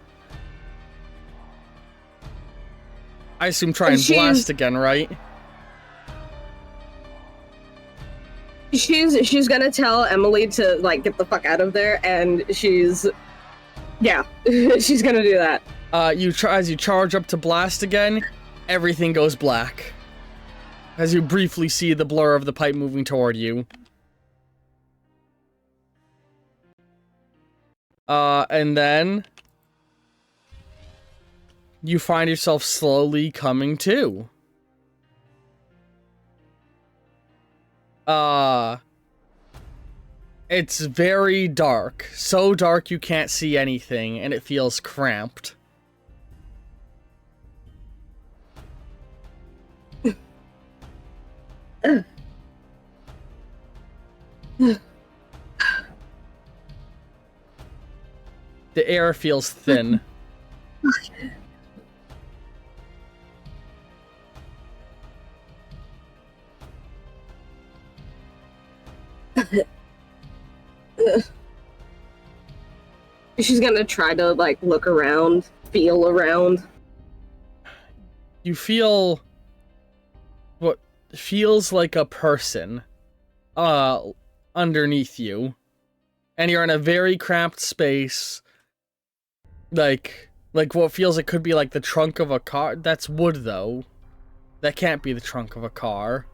I assume try and blast again, right? She's gonna tell Emily to, like, get the fuck out of there, and she's gonna do that. As you charge up to blast again, everything goes black. As you briefly see the blur of the pipe moving toward you. And then you find yourself slowly coming to. It's very dark. So dark you can't see anything, and it feels cramped. The air feels thin. She's gonna try to, like, look around, feel around. You feel what feels like a person underneath you, and you're in a very cramped space, like what feels like could be like the trunk of a car. That's wood, though. That can't be the trunk of a car.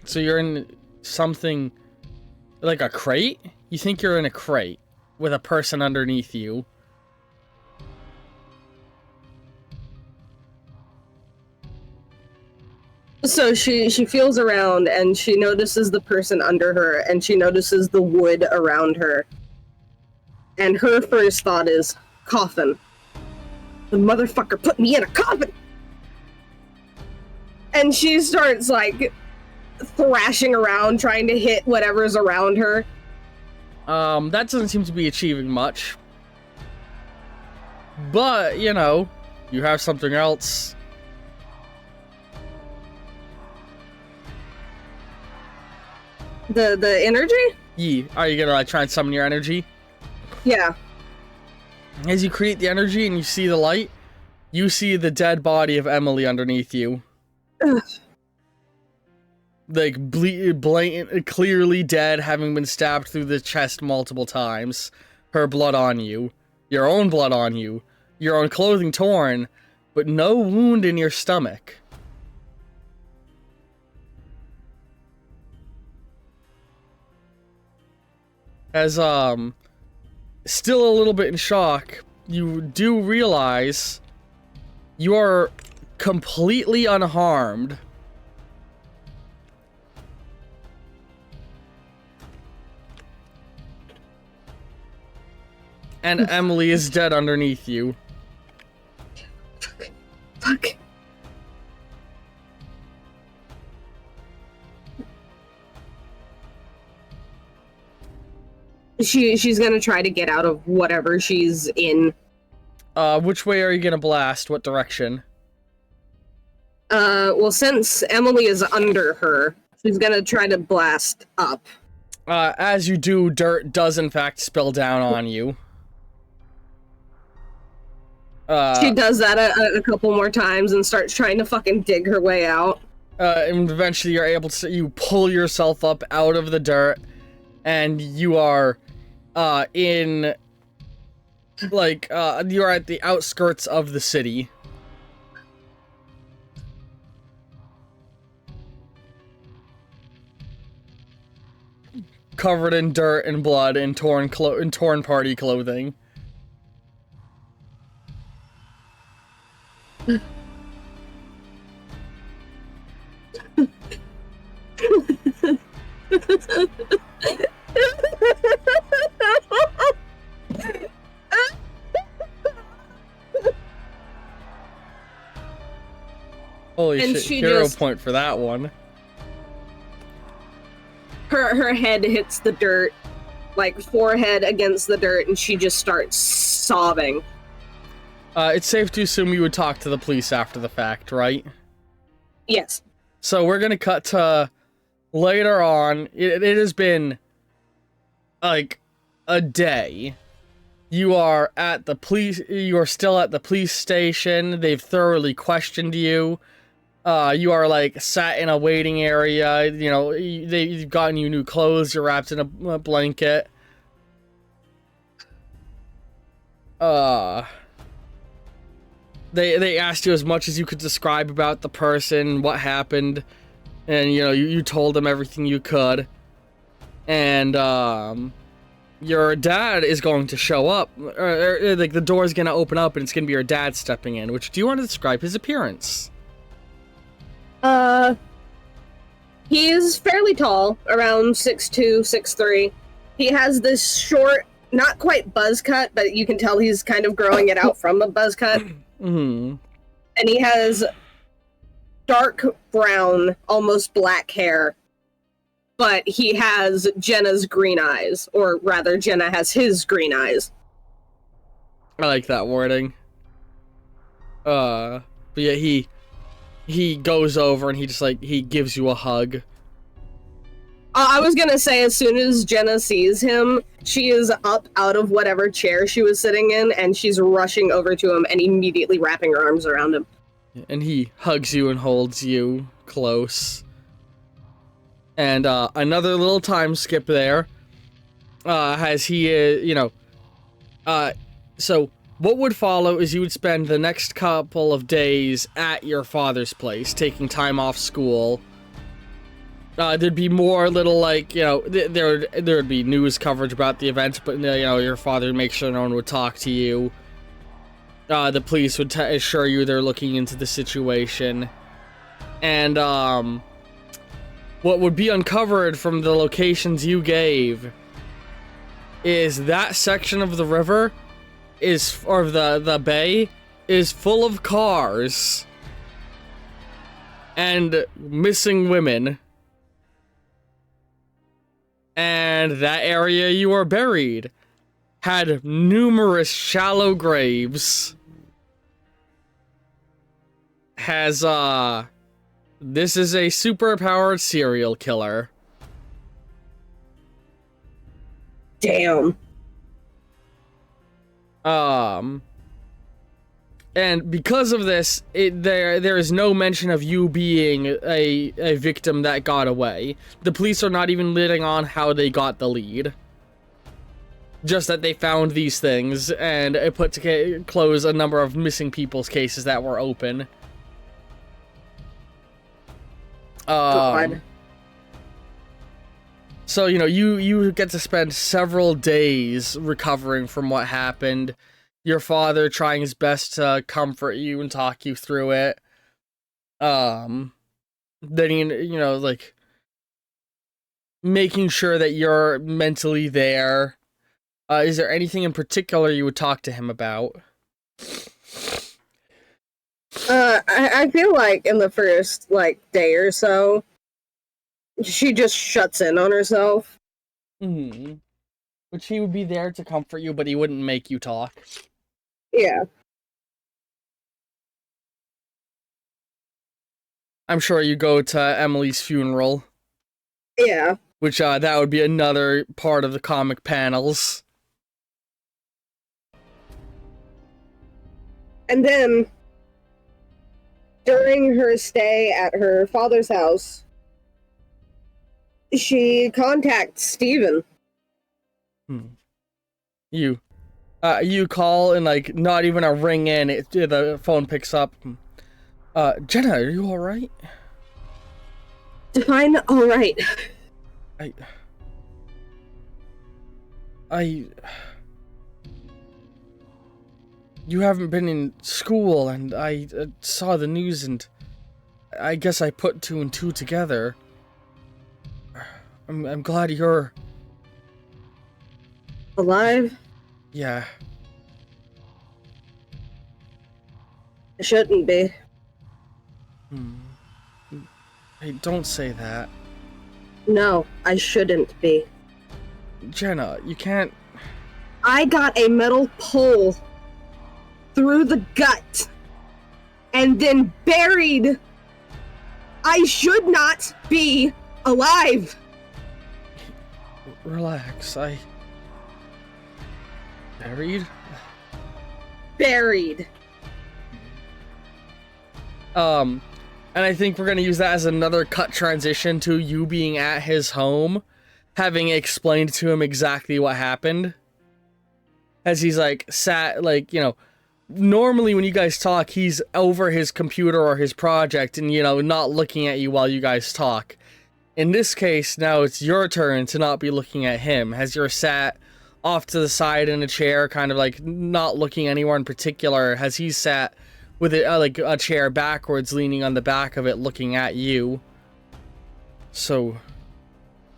So you're in something like a crate? You think you're in a crate with a person underneath you. So she feels around and she notices the person under her and she notices the wood around her. And her first thought is, coffin. The motherfucker put me in a coffin! And she starts, like, thrashing around, trying to hit whatever's around her. That doesn't seem to be achieving much. But, you know, you have something else. The energy? Yeah. Are you gonna, like, try and summon your energy? Yeah. As you create the energy and you see the light, you see the dead body of Emily underneath you. Ugh. Like, blatant, clearly dead, having been stabbed through the chest multiple times. Her blood on you. Your own blood on you. Your own clothing torn, but no wound in your stomach. as still a little bit in shock, you do realize you are completely unharmed. And Emily is dead underneath you. Fuck. She's gonna try to get out of whatever she's in. Which way are you gonna blast? What direction? Well, since Emily is under her, she's gonna try to blast up. As you do, dirt does in fact spill down on you. She does that a couple more times and starts trying to fucking dig her way out. And eventually you're able to, you pull yourself up out of the dirt, and you are, in, like, you're at the outskirts of the city. Covered in dirt and blood and torn party clothing. Holy And shit, she hero just- point for that one. Her head hits the dirt, like forehead against the dirt, and she just starts sobbing. It's safe to assume you would talk to the police after the fact, right? Yes. So we're gonna cut to later on. It has been like a day. You are at the police. You are still at the police station. They've thoroughly questioned you. You are like sat in a waiting area. You know, they've gotten you new clothes. You're wrapped in a blanket. They asked you as much as you could describe about the person, what happened, and you know you told them everything you could. And your dad is going to show up. Like the door is going to open up, and it's going to be your dad stepping in. Which, do you want to describe his appearance? He is fairly tall, around 6'2", 6'3". He has this short, not quite buzz cut, but you can tell he's kind of growing it out from a buzz cut. Mm-hmm. And he has dark brown, almost black hair. But he has Jenna's green eyes, or rather, Jenna has his green eyes. I like that wording. But yeah, he goes over and he just like, he gives you a hug. I was gonna say, as soon as Jenna sees him, she is up out of whatever chair she was sitting in, and she's rushing over to him and immediately wrapping her arms around him. And he hugs you and holds you close. And another little time skip there. As he, so what would follow is you would spend the next couple of days at your father's place, taking time off school. There'd be more little, like, there'd be news coverage about the event, but, your father would make sure no one would talk to you. The police would assure you they're looking into the situation. And, what would be uncovered from the locations you gave is that section of the river or the bay is full of cars and missing women. And that area you are buried had numerous shallow graves. This is a super-powered serial killer. Damn. And because of this, there is no mention of you being a victim that got away. The police are not even letting on how they got the lead. Just that they found these things, and it put to close a number of missing people's cases that were open. God. So, you get to spend several days recovering from what happened. Your father trying his best to comfort you and talk you through it. Then, like, making sure that you're mentally there. Is there anything in particular you would talk to him about? I feel like in the first, day or so, she just shuts in on herself. Hmm. Which he would be there to comfort you, but he wouldn't make you talk. Yeah. I'm sure you go to Emily's funeral. Yeah. Which, that would be another part of the comic panels. And then, during her stay at her father's house, she contacts Steven. You call and, like, not even a ring in, the phone picks up. Jenna, are you alright? Define alright. You haven't been in school, and I saw the news, and I guess I put two and two together. I'm glad you're alive? Yeah. I shouldn't be. Hey, don't say that. No, I shouldn't be. Jenna, you can't... I got a metal pole through the gut and then buried. I should not be alive. Relax, Buried? Buried. And I think we're gonna use that as another cut transition to you being at his home, having explained to him exactly what happened. As he's, like, sat, like, normally when you guys talk, he's over his computer or his project and, not looking at you while you guys talk. In this case, now it's your turn to not be looking at him, as you're sat off to the side in a chair, kind of, like, not looking anywhere in particular, as he's sat with like a chair backwards, leaning on the back of it, looking at you. So,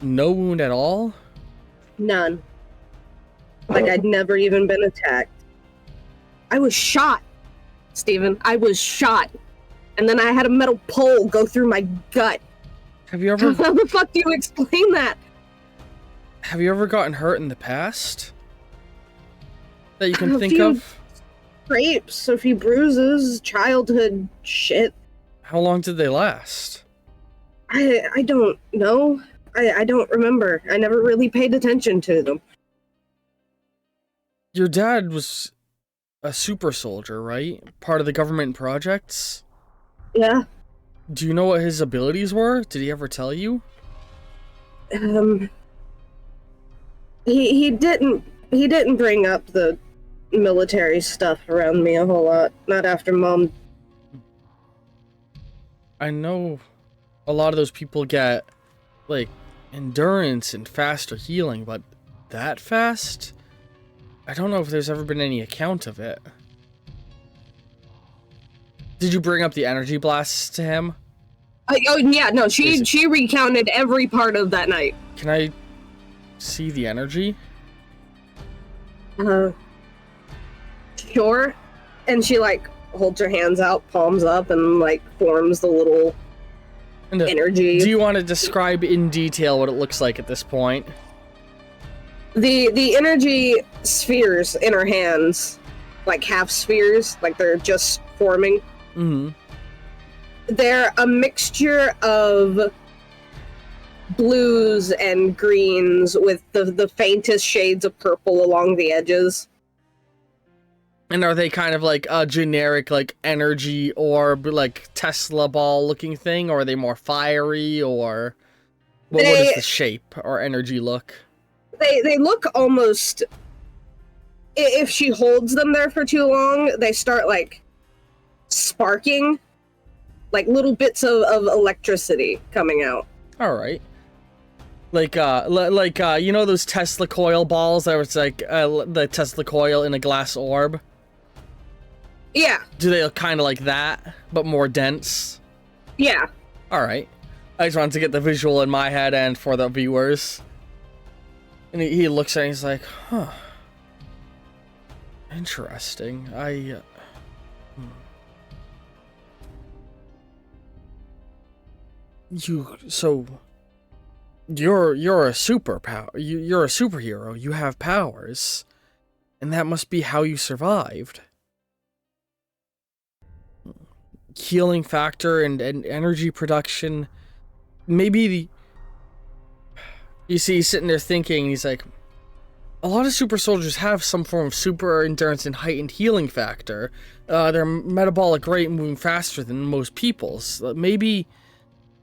no wound at all? None. Like I'd never even been attacked. I was shot, Steven. I was shot. And then I had a metal pole go through my gut. Have you ever... How the fuck do you explain that? Have you ever gotten hurt in the past? That you can think of? Scrapes, a few bruises, childhood shit. How long did they last? I don't know. I don't remember. I never really paid attention to them. Your dad was a super soldier, right? Part of the government projects? Yeah. Do you know what his abilities were? Did he ever tell you? He didn't bring up the military stuff around me a whole lot. Not after Mom. I know a lot of those people get, like, endurance and faster healing, but that fast? I don't know if there's ever been any account of it. Did you bring up the energy blasts to him? Oh yeah, no, she recounted every part of that night. Can I see the energy? Sure. And she, like, holds her hands out, palms up, and, like, forms the little energy. Do you want to describe in detail what it looks like at this point? The energy spheres in her hands, like half spheres, like they're just forming. Mm-hmm. They're a mixture of blues and greens with the faintest shades of purple along the edges. And are they kind of like a generic, like, energy orb, like Tesla ball looking thing, or are they more fiery, or what is the shape or energy look? They look almost, if she holds them there for too long, they start, like, sparking, like little bits of electricity coming out. Alright. You know those Tesla coil balls that was like the Tesla coil in a glass orb? Yeah. Do they look kind of like that, but more dense? Yeah. Alright. I just wanted to get the visual in my head and for the viewers. And he looks at it and he's like, huh. Interesting. You're a superpower. You're a superhero. You have powers. And that must be how you survived. Healing factor and energy production. Maybe you see he's sitting there thinking, he's like, a lot of super soldiers have some form of super endurance and heightened healing factor. Their metabolic rate moving faster than most people's. Maybe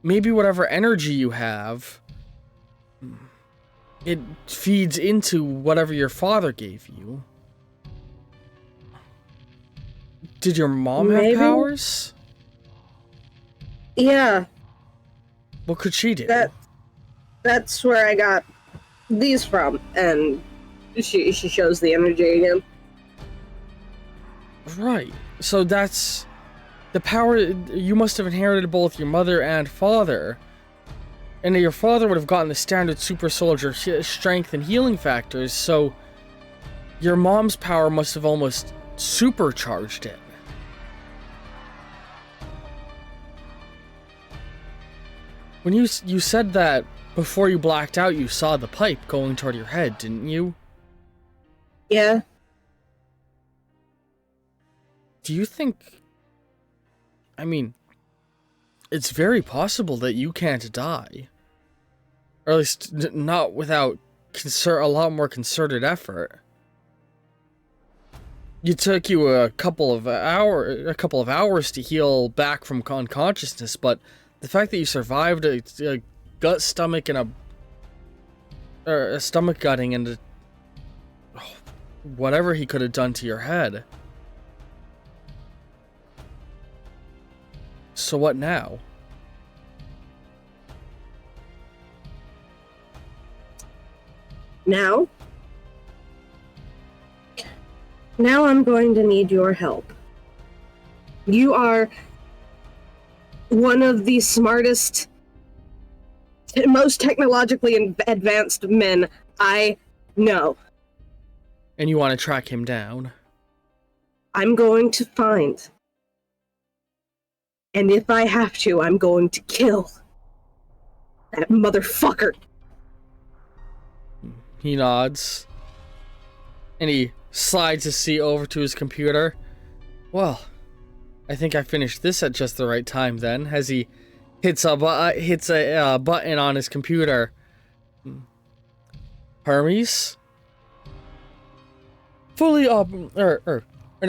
whatever energy you have, it feeds into whatever your father gave you. Did your mom have powers? Yeah. What could she do? That's where I got these from, and she shows the energy again. Right. So that's the power you must have inherited both your mother and father. And your father would have gotten the standard super soldier strength and healing factors, so your mom's power must have almost supercharged it. When you said that before you blacked out, you saw the pipe going toward your head, didn't you? Yeah. Do you think... I mean, it's very possible that you can't die. Or at least not without a lot more concerted effort. It took you a couple of hours to heal back from unconsciousness, but the fact that you survived a gut stomach and a stomach gutting and whatever he could have done to your head. So what now? Now I'm going to need your help. You are one of the smartest, most technologically advanced men I know. And you want to track him down? I'm going to find. And if I have to, I'm going to kill that motherfucker. He nods. And he slides his seat over to his computer. Well, I think I finished this at just the right time then, as he hits a button on his computer. Hermes? He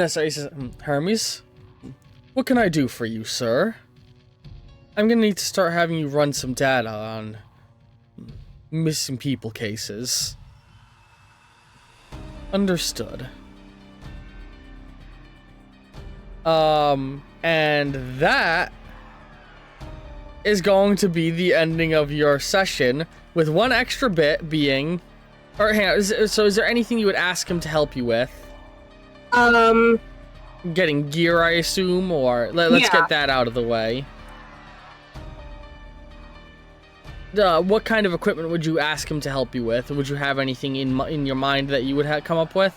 says, Hermes? What can I do for you, sir? I'm gonna need to start having you run some data on missing people cases. Understood. And that is going to be the ending of your session, with one extra bit being... Or hang on, so is there anything you would ask him to help you with? Getting gear, I assume, or... Let's get that out of the way. What kind of equipment would you ask him to help you with? Would you have anything in your mind that you would come up with?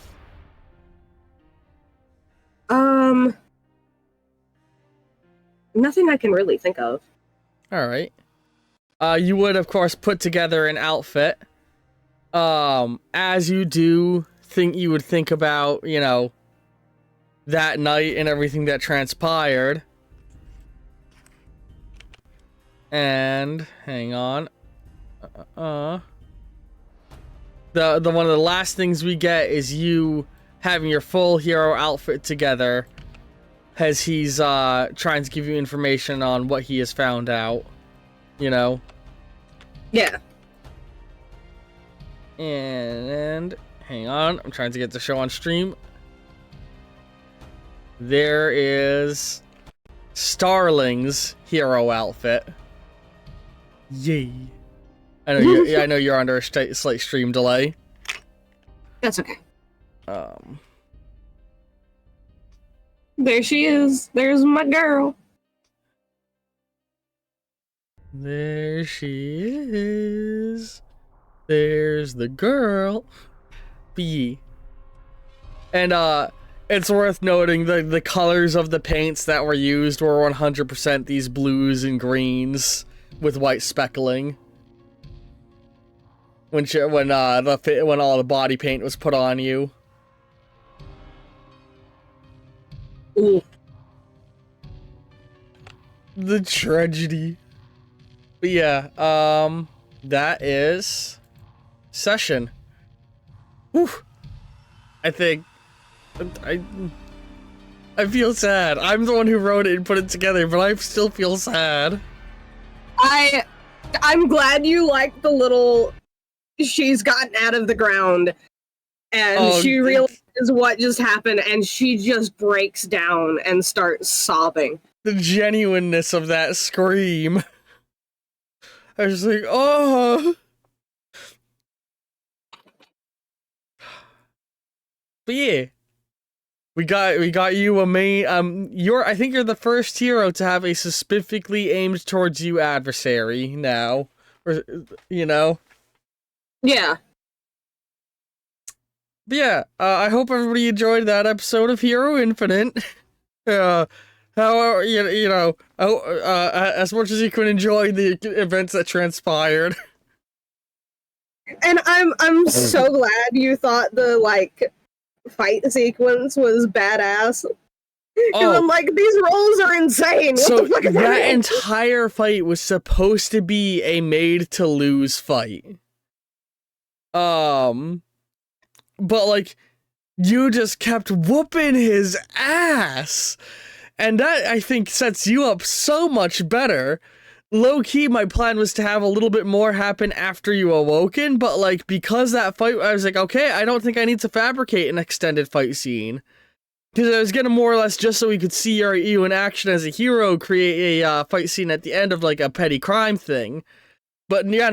Nothing I can really think of. Alright. You would, of course, put together an outfit. As you do, you would think about, you know, that night and everything that transpired. And hang on. The one of the last things we get is you having your full hero outfit together, as he's trying to give you information on what he has found out. You know? Yeah. And hang on, I'm trying to get the show on stream. There is Starling's hero outfit. Yay. I know you're under a slight stream delay. That's okay. There she is. There's my girl. There she is. There's the girl. B. And it's worth noting the colors of the paints that were used were 100% these blues and greens with white speckling. When all the body paint was put on you. Ooh. The tragedy. But yeah, that is session. Whew. I think I feel sad. I'm the one who wrote it and put it together, but I still feel sad. I'm glad you like the little she's gotten out of the ground and she realizes what just happened and she just breaks down and starts sobbing. The genuineness of that scream. I was like, oh. But yeah, we got you a main. I think you're the first hero to have a specifically aimed towards you adversary now, or you know. Yeah. But yeah, I hope everybody enjoyed that episode of Hero Infinite. However, as much as you can enjoy the events that transpired. And I'm so glad you thought the fight sequence was badass. Because I'm like, these rolls are insane. What So the fuck is that entire fight was supposed to be a made to lose fight. But you just kept whooping his ass. And that, I think, sets you up so much better. Low-key, my plan was to have a little bit more happen after you awoken, but, because that fight, I was like, okay, I don't think I need to fabricate an extended fight scene. Because I was gonna more or less, just so we could see you in action as a hero, create a fight scene at the end of, a petty crime thing. But, yeah,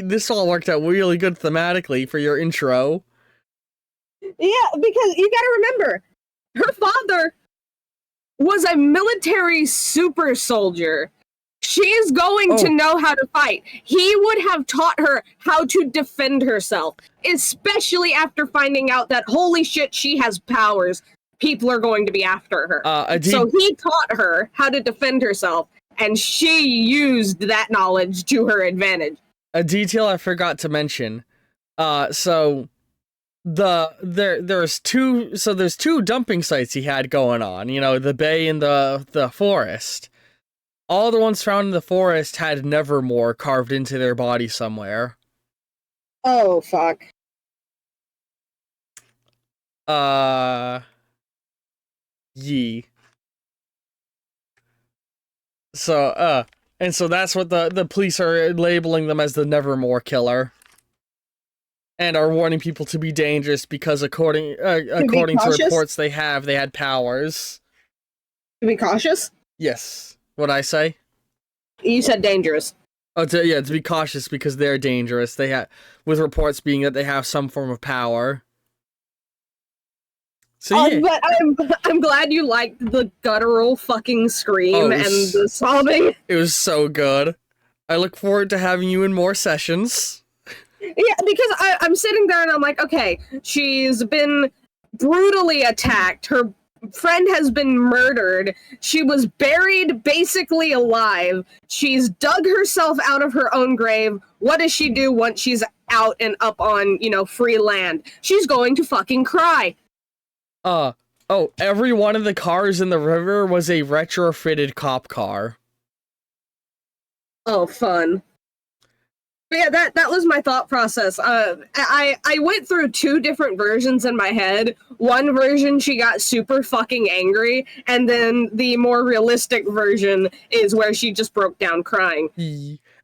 this all worked out really good thematically for your intro. Yeah, because you gotta remember, her father was a military super soldier. She is going to know how to fight. He would have taught her how to defend herself, especially after finding out that, holy shit, she has powers. People are going to be after her. So he taught her how to defend herself, and she used that knowledge to her advantage. A detail I forgot to mention. So there's two dumping sites he had going on, the bay and the forest. All the ones found in the forest had Nevermore carved into their body somewhere. Oh fuck. Yee. So and so that's what the police are labeling them as, the Nevermore killer. And are warning people to be dangerous because according to reports they had powers. To be cautious? Yes. What'd I say? You said dangerous. Oh, to be cautious because they're dangerous. With reports being that they have some form of power. So yeah. But I'm glad you liked the guttural fucking scream and the sobbing. It was so good. I look forward to having you in more sessions. Yeah, because I'm sitting there and I'm like, okay, she's been brutally attacked. Her friend has been murdered. She was buried basically alive. She's dug herself out of her own grave. What does she do once she's out and up on, free land? She's going to fucking cry. Every one of the cars in the river was a retrofitted cop car. Oh, fun. But yeah, that was my thought process. I went through two different versions in my head. One version, she got super fucking angry, and then the more realistic version is where she just broke down crying.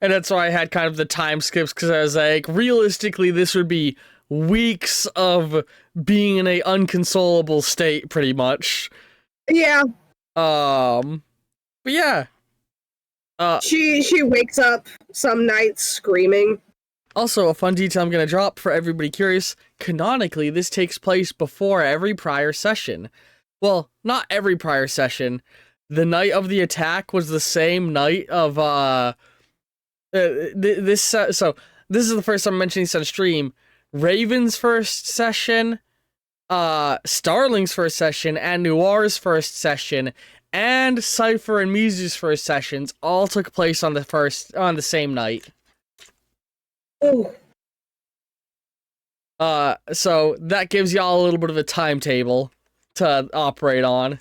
And that's why I had kind of the time skips, because I was like, realistically, this would be weeks of being in a unconsolable state, pretty much. Yeah. But yeah. She wakes up some nights screaming. Also, a fun detail I'm going to drop for everybody curious, canonically, this takes place before every prior session. Well, not every prior session. The night of the attack was the same night of, so this is the first time I'm mentioning this on stream. Raven's first session, Starling's first session, and Noir's first session, and Cypher and Mizu's first sessions all took place on the same night. Oh. So that gives y'all a little bit of a timetable to operate on.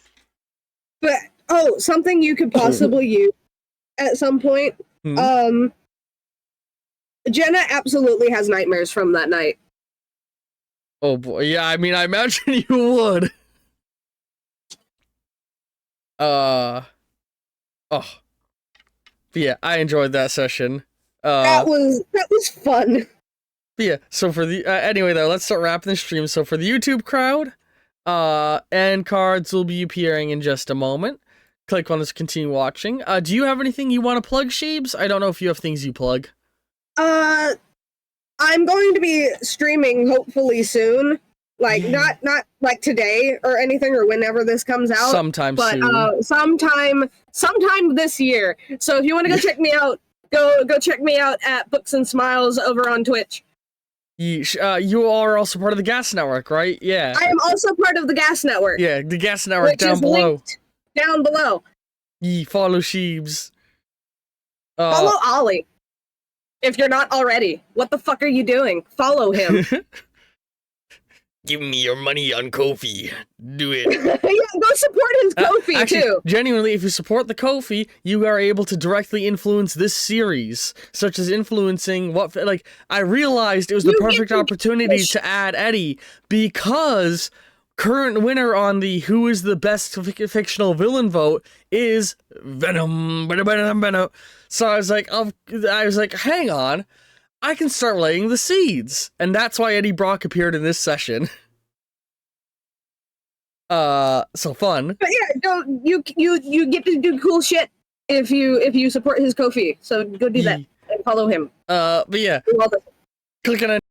But something you could possibly use at some point. Jenna absolutely has nightmares from that night. Oh boy, yeah, I mean, I imagine you would. But yeah, I enjoyed that session. That was fun. Yeah, so for the anyway though, let's start wrapping the stream. So for the YouTube crowd, end cards will be appearing in just a moment. Click on this, continue watching. Do you have anything you want to plug, Sheebs? I don't know if you have things you plug. I'm going to be streaming hopefully soon. Like not like today or anything or whenever this comes out. Sometime soon. Sometime this year. So if you want to go check me out, go check me out at Books and Smiles over on Twitch. You are also part of the Gas Network, right? Yeah. I am also part of the Gas Network. Yeah, the Gas Network which down is below. Linked down below. Follow Sheebs. Follow Ollie. If you're not already. What the fuck are you doing? Follow him. Give me your money on Ko-fi. Do it. Yeah, go support his Ko-fi too. Genuinely, if you support the Ko-fi, you are able to directly influence this series, such as influencing what. Like, I realized it was the perfect opportunity to add Eddie because current winner on the who is the best fictional villain vote is Venom. So I was like, hang on. I can start laying the seeds, and that's why Eddie Brock appeared in this session. So fun. But yeah, you get to do cool shit if you support his Ko-fi. So go do that and follow him. But yeah, click on it.